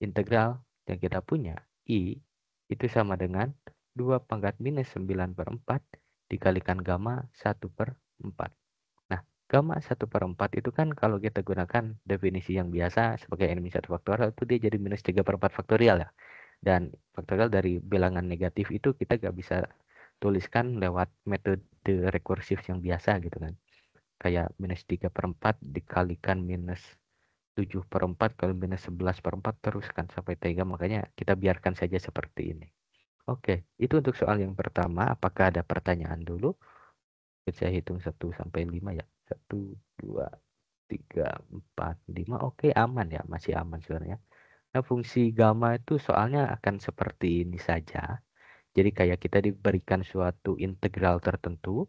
integral yang kita punya I itu sama dengan 2 pangkat minus 9/4 dikalikan gamma 1/4. Nah, gamma 1/4 itu kan kalau kita gunakan definisi yang biasa sebagai N min 1 faktorial itu dia jadi minus 3/4 faktorial ya. Dan faktorial dari bilangan negatif itu kita gak bisa tuliskan lewat metode rekursif yang biasa gitu kan. Kayak minus 3/4 dikalikan minus 7/4 kalau minus 11/4 terus kan sampai 3. Makanya kita biarkan saja seperti ini. Oke, itu untuk soal yang pertama. Apakah ada pertanyaan dulu? Saya hitung 1 sampai 5 ya. 1, 2, 3, 4, 5. Oke, aman ya. Masih aman sebenarnya. Nah, fungsi gamma itu soalnya akan seperti ini saja. Jadi kayak kita diberikan suatu integral tertentu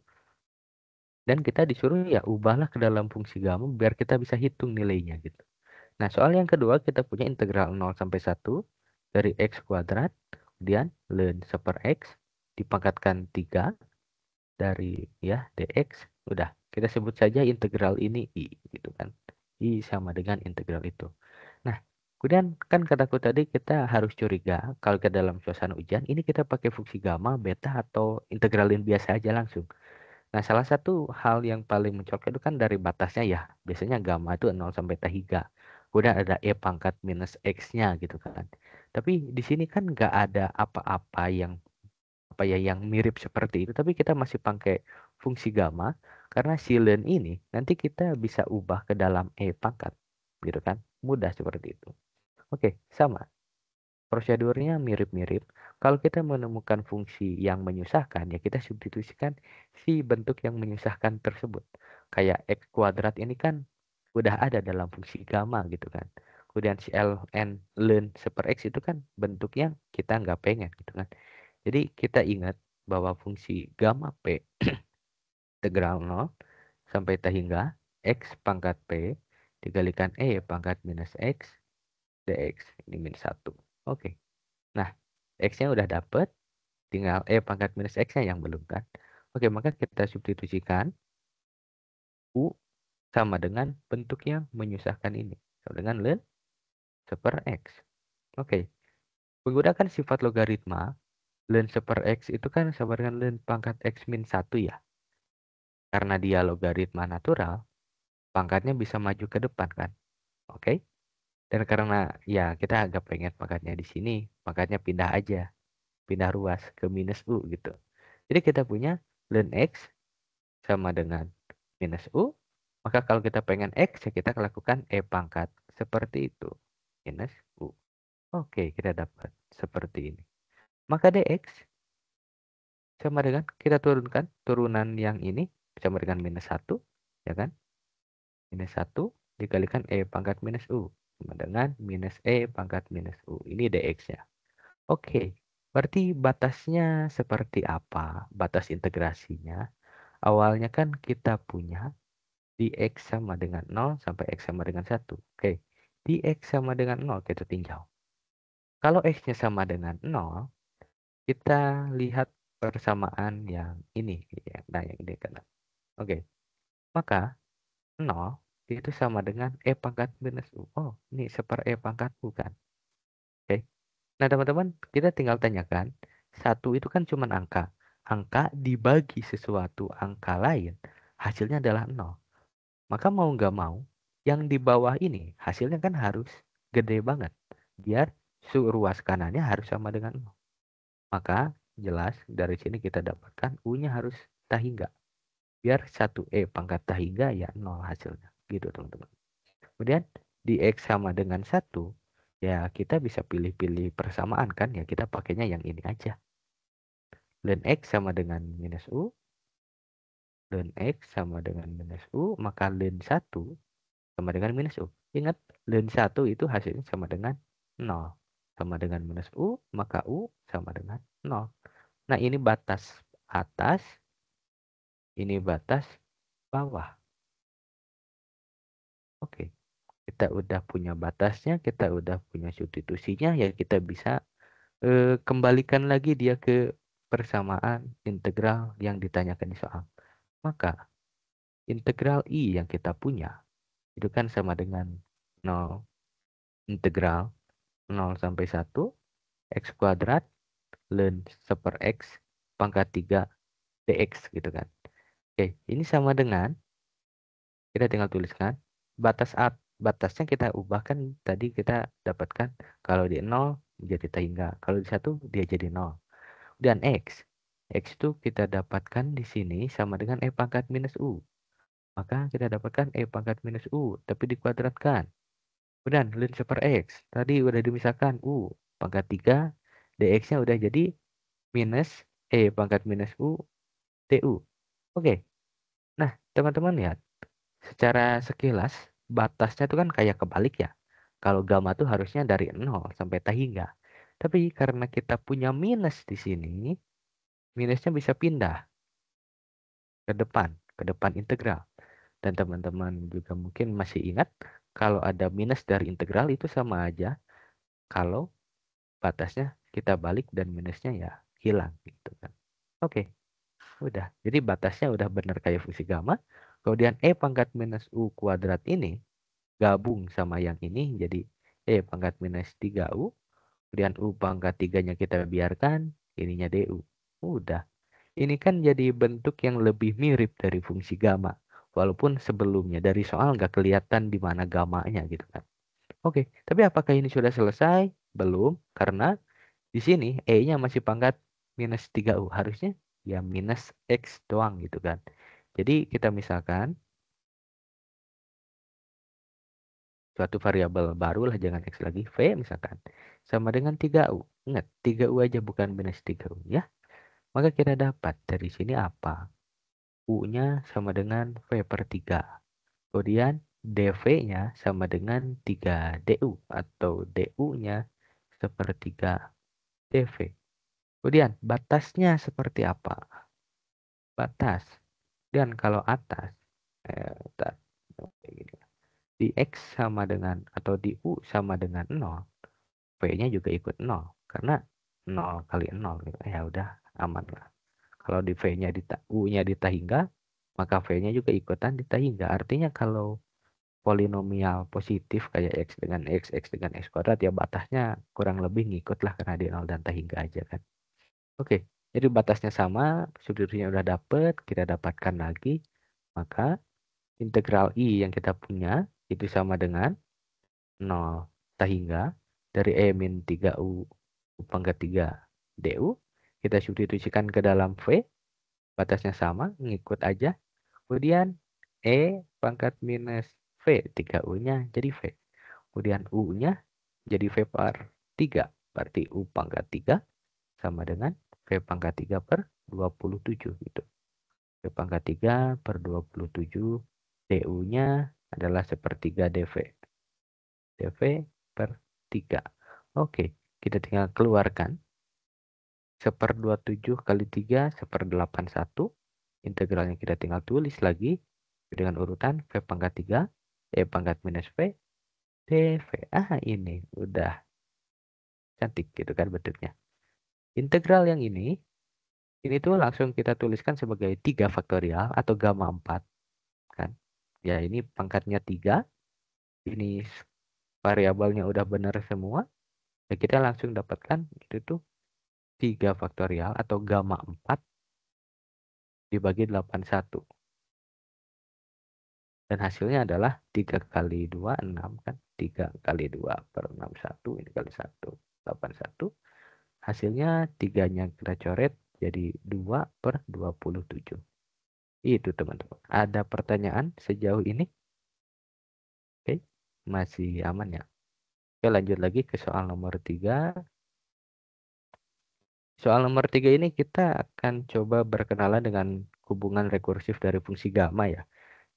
dan kita disuruh ya ubahlah ke dalam fungsi gamma biar kita bisa hitung nilainya gitu. Nah, soal yang kedua kita punya integral 0 sampai 1 dari x kuadrat, kemudian ln 1/x dipangkatkan 3 dari ya dx. Udah, kita sebut saja integral ini I gitu kan. I sama dengan integral itu. Nah, kemudian kan kataku tadi kita harus curiga kalau ke dalam suasana ujian ini kita pakai fungsi gamma, beta atau integralin biasa aja langsung. Nah, salah satu hal yang paling mencolok itu kan dari batasnya ya. Biasanya gamma itu 0 sampai T hingga. Kemudian ada E pangkat minus X-nya gitu kan. Tapi di sini kan nggak ada apa-apa yang yang mirip seperti itu. Tapi kita masih pakai fungsi gamma. Karena si ln ini nanti kita bisa ubah ke dalam E pangkat. Gitu kan. Mudah seperti itu. Oke, sama. Prosedurnya mirip-mirip. Kalau kita menemukan fungsi yang menyusahkan, ya kita substitusikan si bentuk yang menyusahkan tersebut. Kayak x kuadrat ini kan udah ada dalam fungsi gamma gitu kan. Kemudian si ln ln super x itu kan bentuknya kita nggak pengen gitu kan. Jadi kita ingat bahwa fungsi gamma p integral 0 sampai t hingga x pangkat p dikalikan e pangkat minus x dx ini min 1. Oke. Nah, x-nya udah dapet, tinggal e pangkat minus x-nya yang belum kan. Oke, maka kita substitusikan u sama dengan bentuk yang menyusahkan ini. Sama dengan ln super x. Oke. Menggunakan sifat logaritma, ln super x itu kan sama dengan ln pangkat x min 1 ya. Karena dia logaritma natural, pangkatnya bisa maju ke depan kan. Oke. Dan karena ya kita agak pengen pangkatnya di sini, pangkatnya pindah aja. Pindah ruas ke minus u gitu. Jadi kita punya ln x sama dengan minus u. Maka kalau kita pengen x, ya kita lakukan e pangkat. Seperti itu. Minus u. Oke, kita dapat seperti ini. Maka dx sama dengan, kita turunkan turunan yang ini sama dengan minus 1. Ya kan? Minus 1 dikalikan e pangkat minus u. Sama dengan minus e pangkat minus u. Ini dx-nya. Oke, berarti batasnya seperti apa? Batas integrasinya. Awalnya kan kita punya dx sama dengan 0 sampai x sama dengan 1. Oke, dx sama dengan 0 kita tinjau. Kalau x-nya sama dengan 0, kita lihat persamaan yang ini. Nah, yang ini kan. Oke, maka 0 itu sama dengan e pangkat minus u. Oh, ini seper e pangkat u kan. Oke. Nah, teman-teman, kita tinggal tanyakan, 1 itu kan cuma angka. Angka dibagi sesuatu angka lain, hasilnya adalah 0. Maka mau nggak mau, yang di bawah ini hasilnya kan harus gede banget. Biar ruas kanannya harus sama dengan 0. Maka jelas dari sini kita dapatkan U-nya harus tahingga. Biar 1E pangkat tahingga ya 0 hasilnya. Gitu teman-teman. Kemudian di X sama dengan 1, ya kita bisa pilih-pilih persamaan kan. Ya kita pakainya yang ini aja. Ln X sama dengan minus U. Ln X sama dengan minus U. Maka ln 1 sama dengan minus U. Ingat, ln 1 itu hasilnya sama dengan 0. Sama dengan minus U, maka U sama dengan 0. Nah, ini batas atas. Ini batas bawah. Oke. Kita udah punya batasnya, kita udah punya substitusinya, ya kita bisa kembalikan lagi dia ke persamaan integral yang ditanyakan di soal. Maka integral I yang kita punya itu kan sama dengan 0 integral 0 sampai 1 x kuadrat ln seper x pangkat 3 dx gitu kan. Oke, ini sama dengan, kita tinggal tuliskan batasnya kita ubahkan, tadi kita dapatkan kalau di 0 menjadi tahingga, kalau di 1 dia jadi 0. Dan x itu kita dapatkan di sini sama dengan e pangkat minus u. Maka kita dapatkan e pangkat minus u tapi dikuadratkan. Kemudian ln super x tadi udah dimisahkan u pangkat 3 dx-nya udah jadi minus e pangkat minus u du. Oke. Nah, teman-teman lihat. Secara sekilas, batasnya itu kan kayak kebalik ya. Kalau gamma tuh harusnya dari 0 sampai tahingga. Tapi karena kita punya minus di sini, minusnya bisa pindah ke depan integral. Dan teman-teman juga mungkin masih ingat, kalau ada minus dari integral itu sama aja kalau batasnya kita balik dan minusnya ya hilang gitu kan. Oke. Udah. Jadi batasnya udah benar kayak fungsi gamma. Kemudian e pangkat minus u kuadrat ini gabung sama yang ini jadi e pangkat minus 3u. Kemudian u pangkat 3-nya kita biarkan, ininya du. Udah. Ini kan jadi bentuk yang lebih mirip dari fungsi gamma. Walaupun sebelumnya dari soal nggak kelihatan di mana gamanya gitu kan. Oke, tapi apakah ini sudah selesai? Belum, karena di sini e-nya masih pangkat minus 3u. Harusnya ya minus x doang gitu kan. Jadi kita misalkan suatu variabel baru lah, jangan x lagi, v misalkan. Sama dengan 3u. Ingat, 3u aja bukan minus 3u ya. Maka kita dapat dari sini apa? U-nya sama dengan v per 3. Kemudian dv-nya sama dengan 3 du atau du-nya sepertiga dv. Kemudian batasnya seperti apa? Batas. Dan kalau atas, bentar, kayak gini. Di X sama dengan atau di U sama dengan 0, V-nya juga ikut 0. Karena 0 kali 0 gitu. Ya udah aman lah. Kalau di V-nya U-nya ditahingga, maka V-nya juga ikutan ditahingga. Artinya kalau polinomial positif kayak X dengan X kuadrat, ya batasnya kurang lebih ngikut lah karena di 0 dan tahingga aja kan. Oke, jadi batasnya sama, substitusinya udah dapet, kita dapatkan lagi. Maka integral I yang kita punya itu sama dengan 0 tahingga dari E min 3U U pangkat 3 DU. Kita substitusikan ke dalam V, batasnya sama, ngikut aja. Kemudian E pangkat minus V, 3U-nya jadi V. Kemudian U-nya jadi V per 3. Berarti U pangkat 3 sama dengan V pangkat 3 per 27 gitu. V pangkat 3 per 27. DU-nya adalah sepertiga DV. DV per 3. Oke, kita tinggal keluarkan. 1/27 kali 3, 1/81. Integralnya kita tinggal tulis lagi dengan urutan V pangkat 3, E pangkat minus V, dV. Ini udah cantik gitu kan bentuknya. Integral yang ini tuh langsung kita tuliskan sebagai 3 faktorial atau gamma 4 kan. Ya ini pangkatnya 3, ini variabelnya udah benar semua. Ya kita langsung dapatkan itu tuh 3 faktorial atau gamma 4 dibagi 81. Dan hasilnya adalah 3 kali 2, 6 kan. 3 kali 2 per 61, ini kali 1, 81. Hasilnya 3-nya kita coret jadi 2 per 27. Itu teman-teman. Ada pertanyaan sejauh ini? Oke, masih aman ya. Oke, lanjut lagi ke soal nomor 3. Soal nomor 3 ini kita akan coba berkenalan dengan hubungan rekursif dari fungsi gamma ya.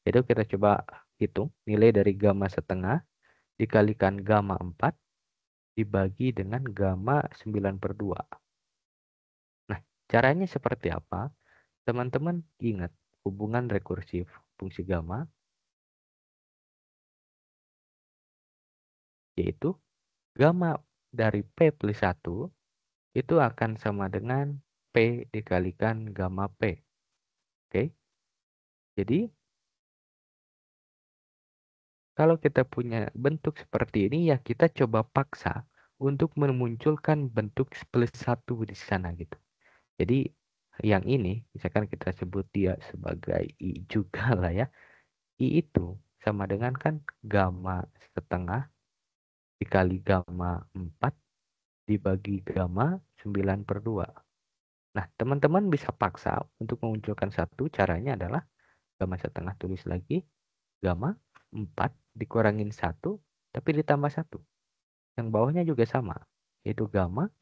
Jadi kita coba hitung nilai dari gamma setengah dikalikan gamma 4 dibagi dengan gamma 9/2. Nah, caranya seperti apa? Teman-teman ingat hubungan rekursif fungsi gamma yaitu gamma dari P plus 1 itu akan sama dengan P dikalikan gamma P. Oke. Jadi kalau kita punya bentuk seperti ini ya kita coba paksa untuk memunculkan bentuk plus 1 di sana gitu. Jadi yang ini misalkan kita sebut dia sebagai I juga lah ya. I itu sama dengan kan gamma setengah dikali gamma 4 dibagi gamma 9/2. Nah, teman-teman bisa paksa untuk memunculkan satu. Caranya adalah gamma setengah tulis lagi. Gamma 4 dikurangin 1 tapi ditambah 1. Yang bawahnya juga sama. Yaitu gamma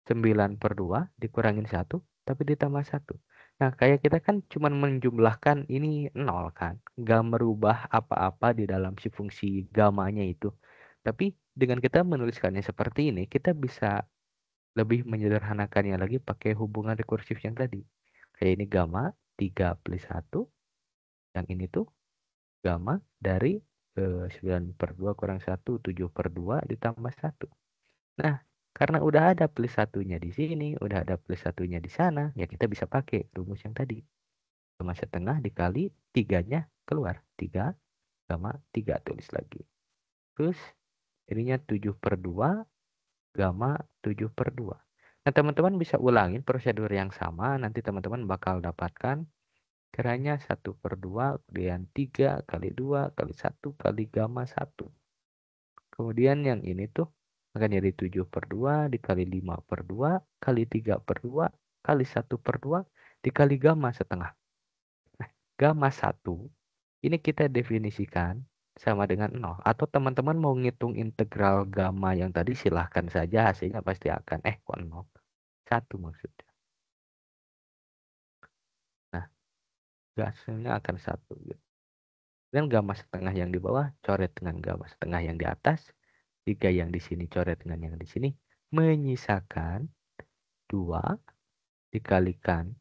9/2 dikurangin 1 tapi ditambah 1. Nah, kayak kita kan cuma menjumlahkan ini 0 kan. Nggak merubah apa-apa di dalam si fungsi gamanya itu. Tapi dengan kita menuliskannya seperti ini, kita bisa lebih menyederhanakannya lagi pakai hubungan rekursif yang tadi. Kayak ini gamma 3 plus 1. Yang ini tuh gamma dari 9/2 kurang 1, 7/2 ditambah 1. Nah, karena udah ada plus satunya di sini, udah ada plus satunya di sana, ya kita bisa pakai rumus yang tadi. Gamma setengah dikali 3-nya keluar. 3 gamma 3 tulis lagi. Terus ininya 7/2 gamma 7/2. Nah, teman-teman bisa ulangin prosedur yang sama. Nanti teman-teman bakal dapatkan kiranya 1/2 kemudian 3 kali 2 kali 1 kali gamma 1. Kemudian yang ini tuh akan jadi 7/2 dikali 5/2 kali 3/2 kali 1/2 dikali gamma setengah. Nah, gamma 1 ini kita definisikan sama dengan 0. Atau teman-teman mau ngitung integral gamma yang tadi silahkan saja, hasilnya pasti akan kok 0. 1 maksudnya. Nah, hasilnya akan 1 gitu. Dan gamma setengah yang di bawah coret dengan gamma setengah yang di atas. 3 yang di sini coret dengan yang di sini. Menyisakan 2 dikalikan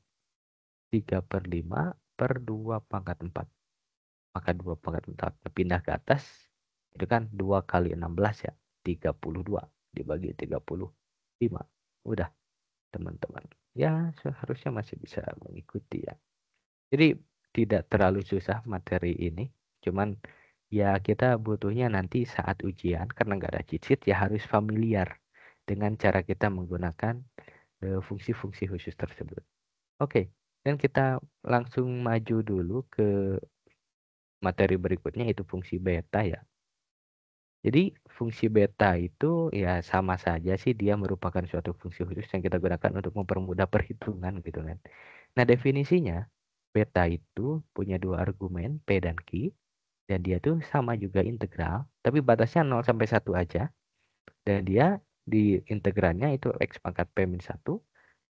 3/5/2 pangkat 4. Maka 2 pangkat 4 pindah ke atas. Itu kan 2 kali 16 ya. 32 dibagi 35. Udah teman-teman. Ya seharusnya masih bisa mengikuti ya. Jadi tidak terlalu susah materi ini. Cuman ya kita butuhnya nanti saat ujian. Karena nggak ada cheat sheet ya harus familiar dengan cara kita menggunakan fungsi-fungsi khusus tersebut. Oke, dan kita langsung maju dulu ke materi berikutnya itu fungsi beta ya. Jadi fungsi beta itu ya sama saja sih dia merupakan suatu fungsi khusus yang kita gunakan untuk mempermudah perhitungan gitu kan. Nah definisinya beta itu punya 2 argumen P dan Q dan dia tuh sama juga integral tapi batasnya 0 sampai 1 aja dan dia di integralnya itu X pangkat P min 1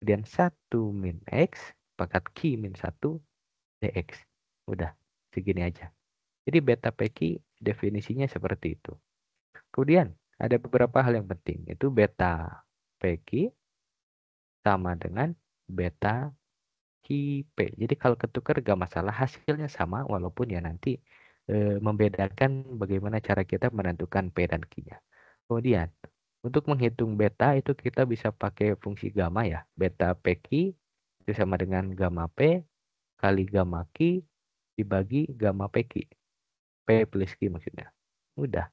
kemudian 1 min X pangkat Q min 1 dx. Udah segini aja. Jadi beta PQ definisinya seperti itu. Kemudian ada beberapa hal yang penting. Itu beta PQ sama dengan beta QP. Jadi kalau ketukar gak masalah, hasilnya sama walaupun ya nanti membedakan bagaimana cara kita menentukan P dan Q-nya. Kemudian untuk menghitung beta itu kita bisa pakai fungsi gamma ya. Beta PQ itu sama dengan gamma P kali gamma Q dibagi gamma PQ. P plus Q maksudnya. Udah.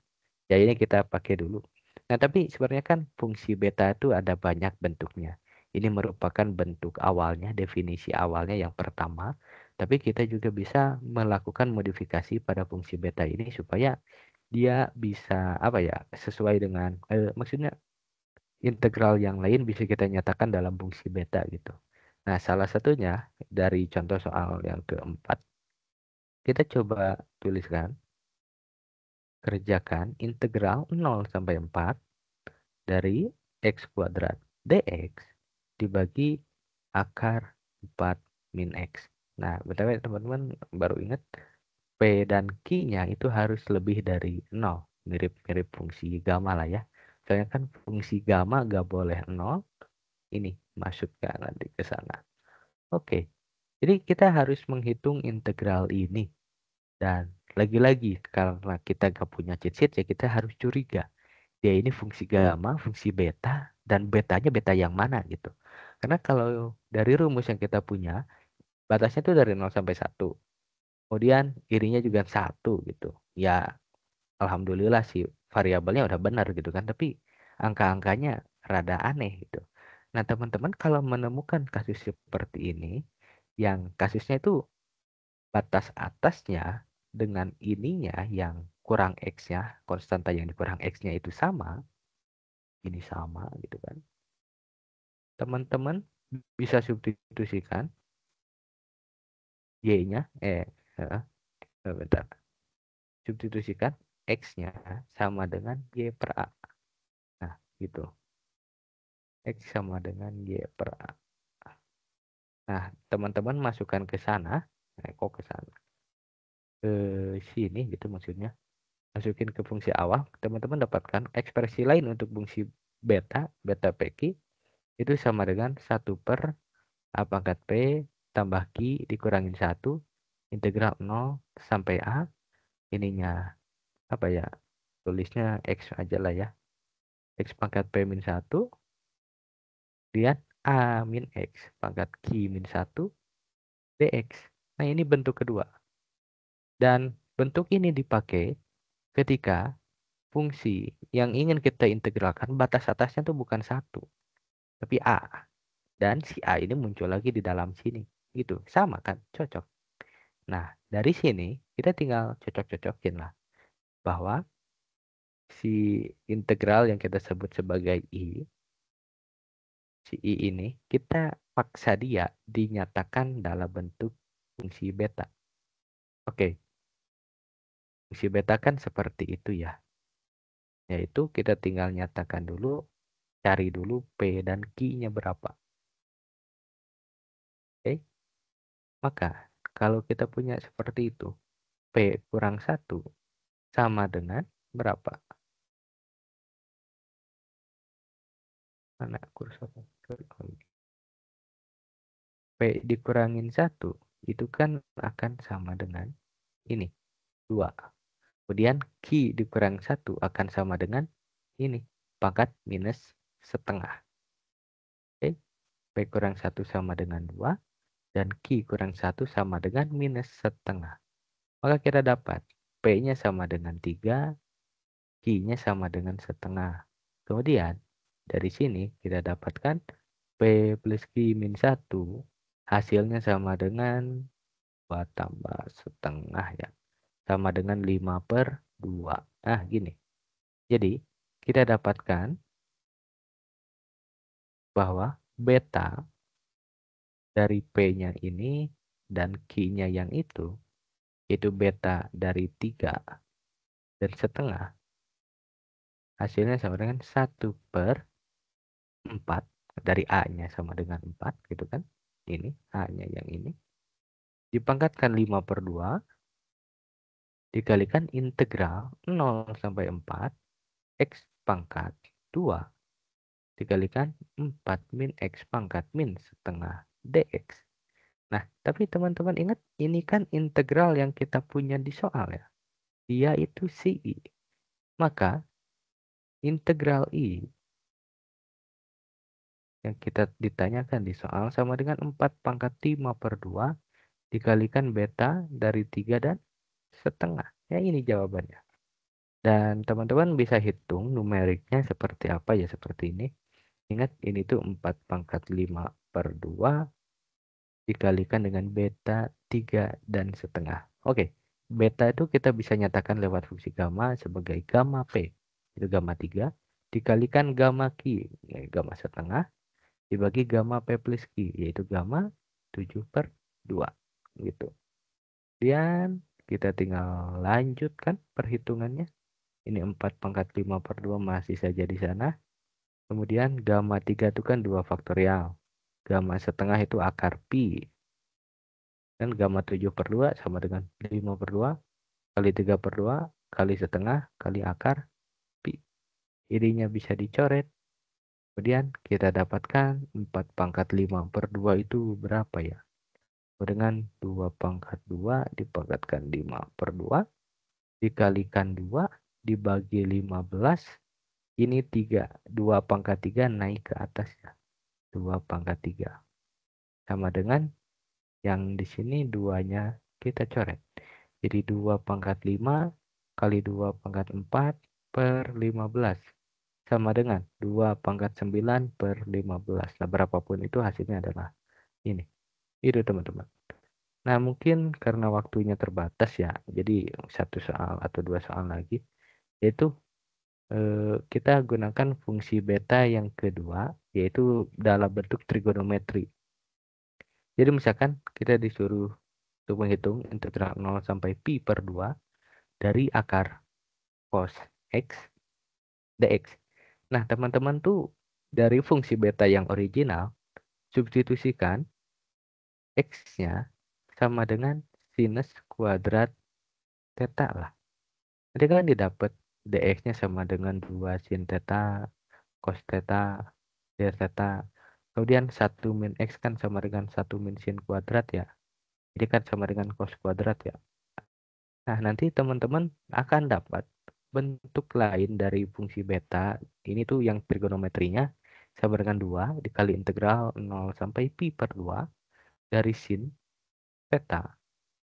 Ya ini kita pakai dulu. Nah tapi sebenarnya kan fungsi beta itu ada banyak bentuknya. Ini merupakan bentuk awalnya, definisi awalnya yang pertama. Tapi kita juga bisa melakukan modifikasi pada fungsi beta ini supaya dia bisa apa ya sesuai dengan maksudnya integral yang lain bisa kita nyatakan dalam fungsi beta gitu. Nah salah satunya dari contoh soal yang keempat kita coba tuliskan kerjakan integral 0 sampai 4 dari X kuadrat dx dibagi akar 4 min X. Nah, btw teman-teman baru ingat P dan Q-nya itu harus lebih dari 0. Mirip-mirip fungsi gamma lah ya. Soalnya kan fungsi gamma gak boleh 0. Ini masukkan nanti ke sana. Oke, jadi kita harus menghitung integral ini. Dan lagi-lagi karena kita gak punya cheat sheet ya kita harus curiga. Dia ini fungsi gamma, fungsi beta, dan betanya beta yang mana gitu. Karena kalau dari rumus yang kita punya, batasnya itu dari 0 sampai 1. Kemudian irinya juga 1 gitu. Ya, alhamdulillah sih variabelnya udah benar gitu kan. Tapi angka-angkanya rada aneh gitu. Nah, teman-teman kalau menemukan kasus seperti ini, yang kasusnya itu batas atasnya dengan ininya yang kurang X-nya, konstanta yang dikurang X-nya itu sama, ini sama gitu kan. Teman-teman bisa substitusikan Y-nya, bentar. Substitusikan X-nya sama dengan Y per A. Nah, gitu. X sama dengan Y per A. Nah, teman-teman masukkan ke sana. Kok ke sana? Ke sini gitu maksudnya. Masukin ke fungsi awal. Teman-teman dapatkan ekspresi lain untuk fungsi beta, beta PQ. Itu sama dengan 1 per A pangkat P tambah Q dikurangin 1 integral 0 sampai A ininya apa ya tulisnya X aja lah ya X pangkat P min 1 lihat A min X pangkat Q min 1 dx. Nah ini bentuk kedua dan bentuk ini dipakai ketika fungsi yang ingin kita integralkan batas atasnya tuh bukan 1 tapi A dan si A ini muncul lagi di dalam sini gitu sama kan cocok. Nah dari sini kita tinggal cocok-cocokin lah bahwa si integral yang kita sebut sebagai I, si I ini, kita paksa dia dinyatakan dalam bentuk fungsi beta. Oke, fungsi beta kan seperti itu ya. Yaitu kita tinggal nyatakan dulu, cari dulu P dan Q-nya berapa. Oke, maka kalau kita punya seperti itu, P kurang 1 sama dengan berapa? Mana kursornya? P dikurangin 1 itu kan akan sama dengan ini, 2. Kemudian Q dikurang 1 akan sama dengan ini, pangkat minus setengah. Oke, P kurang 1 sama dengan 2, dan Q kurang 1 sama dengan minus setengah. Maka kita dapat P-nya sama dengan 3, Q-nya sama dengan setengah. Kemudian dari sini kita dapatkan P plus Q min 1 hasilnya sama dengan 2 tambah setengah ya. Sama dengan 5/2. Nah gini. Jadi kita dapatkan bahwa beta dari P-nya ini dan Q-nya yang itu beta dari 3 dan setengah. Hasilnya sama dengan 1/4 dari A-nya sama dengan 4 gitu kan. Ini A-nya yang ini. Dipangkatkan 5/2 dikalikan integral 0 sampai 4 X pangkat 2 dikalikan 4 min X pangkat min setengah dx. Nah, tapi teman-teman ingat ini kan integral yang kita punya di soal ya. Dia itu si I. Maka integral I yang kita ditanyakan di soal sama dengan 4 pangkat 5/2 dikalikan beta dari 3 dan setengah. Ya ini jawabannya. Dan teman-teman bisa hitung numeriknya seperti apa ya, seperti ini. Ingat ini tuh 4 pangkat 5/2 dikalikan dengan beta 3 dan setengah. Oke, beta itu kita bisa nyatakan lewat fungsi gamma sebagai gamma P. Itu gamma 3 dikalikan gamma Q, ya, gamma setengah, dibagi gamma P plus Q, yaitu gamma 7/2. Gitu. Dan kita tinggal lanjutkan perhitungannya. Ini 4 pangkat 5/2 masih saja di sana. Kemudian gamma 3 itu kan 2 faktorial. Gamma setengah itu akar pi. Dan gamma 7/2 sama dengan 5/2 kali 3/2 kali setengah kali akar pi. Ininya bisa dicoret. Kemudian kita dapatkan 4 pangkat 5/2 itu berapa ya? Dengan 2 pangkat 2 dipangkatkan 5/2 dikalikan 2 dibagi 15. Ini 3. 2 pangkat 3 naik ke atas ya. 2 pangkat 3. Sama dengan yang di sini 2-nya kita coret. Jadi 2 pangkat 5 kali 2 pangkat 4 per 15. Sama dengan 2 pangkat 9 per 15. Nah, berapapun itu hasilnya adalah ini. Itu teman-teman. Nah, mungkin karena waktunya terbatas ya. Jadi satu soal atau 2 soal lagi. Yaitu kita gunakan fungsi beta yang kedua. Yaitu dalam bentuk trigonometri. Jadi misalkan kita disuruh untuk menghitung integral 0 sampai pi/2 dari akar cos X dx. Nah, teman-teman tuh dari fungsi beta yang original, substitusikan X-nya sama dengan sinus kuadrat theta lah. Nanti kan didapat dx-nya sama dengan 2 sin theta, cos theta, d theta. Kemudian 1 min X kan sama dengan 1 min sin kuadrat ya. Jadi kan sama dengan cos kuadrat ya. Nah, nanti teman-teman akan dapat bentuk lain dari fungsi beta. Ini tuh yang trigonometrinya sama dengan 2 dikali integral 0 sampai pi/2 dari sin theta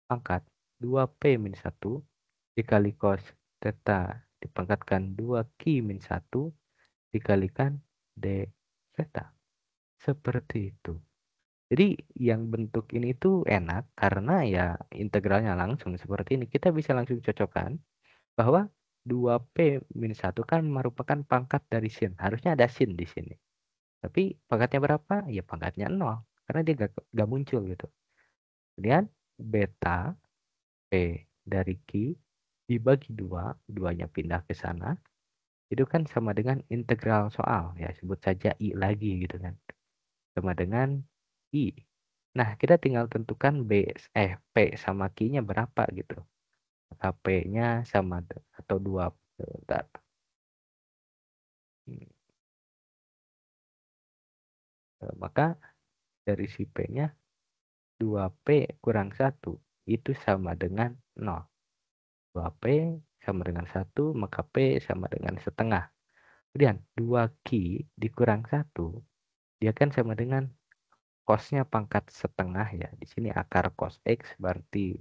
pangkat 2p min 1 dikali cos theta dipangkatkan 2q min 1 dikalikan d theta. Seperti itu. Jadi yang bentuk ini tuh enak karena ya integralnya langsung seperti ini. Kita bisa langsung cocokkan bahwa 2p min 1 kan merupakan pangkat dari sin. Harusnya ada sin di sini. Tapi pangkatnya berapa? Ya pangkatnya 0. Karena dia gak muncul gitu. Kemudian beta p dari q dibagi 2. 2-nya pindah ke sana. Itu kan sama dengan integral soal. Ya sebut saja I lagi gitu kan. Sama dengan I. Nah, kita tinggal tentukan P sama Q-nya berapa gitu. maka P-nya sama atau 2. Bentar. Maka dari si P-nya 2P kurang 1 itu sama dengan 0. 2P sama dengan 1, maka P sama dengan setengah. Kemudian 2Q dikurang 1, dia kan sama dengan cos-nya pangkat setengah ya. Di sini akar cos X berarti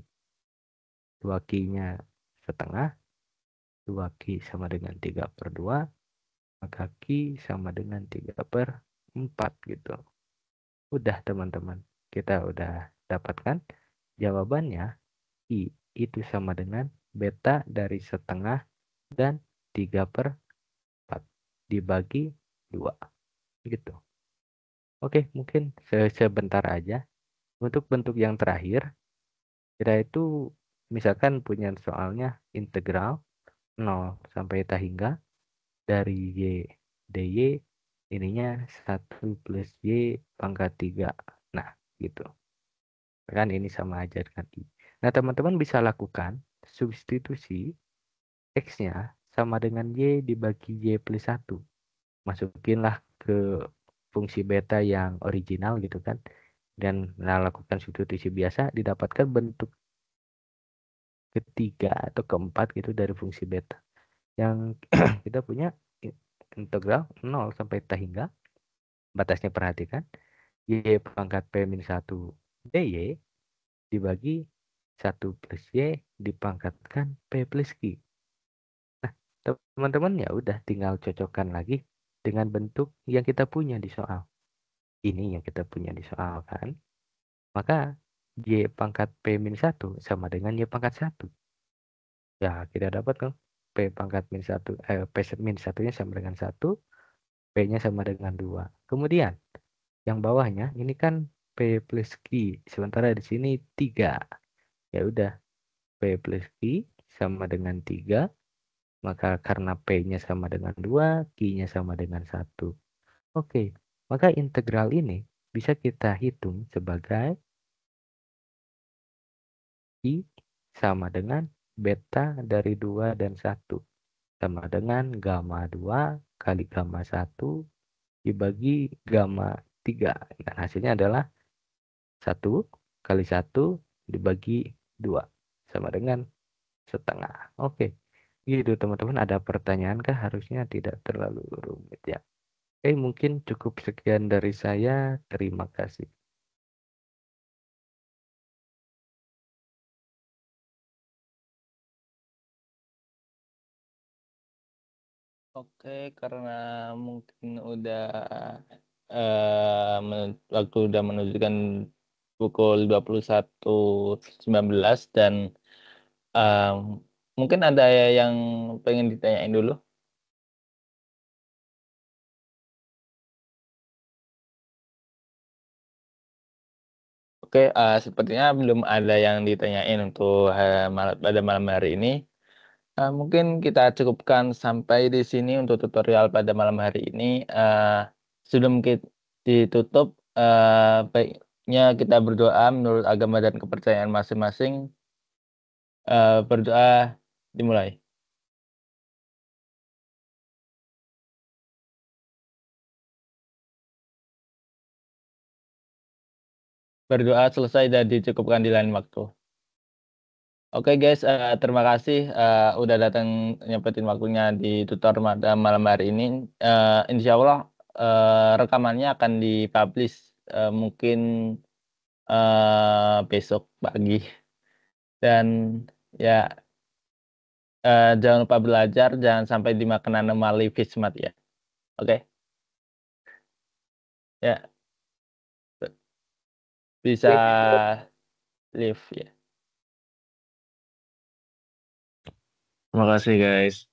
2Q-nya setengah. 2Q sama dengan 3/2. Maka Q sama dengan 3/4 gitu. Udah teman-teman. Kita udah dapatkan jawabannya. I itu sama dengan beta dari setengah dan 3/4 dibagi 2 gitu. Oke, mungkin sebentar aja. Untuk bentuk yang terakhir, kita itu misalkan punya soalnya integral 0 sampai eta hingga dari Y dy ininya 1 plus Y pangkat 3. Nah, gitu. Kan ini sama aja dengan I. Nah, teman-teman bisa lakukan substitusi X-nya sama dengan Y dibagi Y plus 1. Masukinlah ke fungsi beta yang original gitu kan. Dan lakukan substitusi biasa, didapatkan bentuk ketiga atau keempat gitu dari fungsi beta. Yang kita punya integral 0 sampai t hingga, batasnya perhatikan, Y pangkat P-1 dy dibagi 1 plus Y dipangkatkan P plus Q. Nah, teman-teman ya udah tinggal cocokkan lagi dengan bentuk yang kita punya di soal. Ini yang kita punya di soal kan. Maka Y pangkat P-1 sama dengan Y pangkat 1. Ya, kita dapat kan P pangkat min 1, P min 1-nya sama dengan 1, P-nya sama dengan 2. Kemudian, yang bawahnya ini kan P plus Q, sementara di sini 3. Ya udah, P plus Q sama dengan 3, maka karena P-nya sama dengan 2, Q-nya sama dengan 1. Oke, maka integral ini bisa kita hitung sebagai I sama dengan beta dari 2 dan 1. Sama dengan gamma 2 kali gamma 1 dibagi gamma 3. Dan hasilnya adalah 1 kali 1 dibagi 2. Sama dengan setengah. Oke. Gitu teman-teman, ada pertanyaan kah? Harusnya tidak terlalu rumit ya. Oke, mungkin cukup sekian dari saya. Terima kasih.
Oke, karena mungkin udah waktu udah menunjukkan pukul 21.19 dan em, mungkin ada yang pengen ditanyain dulu. Oke, sepertinya belum ada yang ditanyain untuk pada malam hari ini. Mungkin kita cukupkan sampai di sini untuk tutorial pada malam hari ini. Sebelum kita ditutup, baiknya kita berdoa menurut agama dan kepercayaan masing-masing. Berdoa dimulai. Berdoa selesai dan dicukupkan di lain waktu. Oke guys, terima kasih udah datang nyempetin waktunya di tutor malam hari ini. Insya Allah rekamannya akan dipublish mungkin besok pagi. Dan ya jangan lupa belajar, jangan sampai dimakan anomali Fismat ya. Oke, ya bisa live ya.
Terima kasih guys.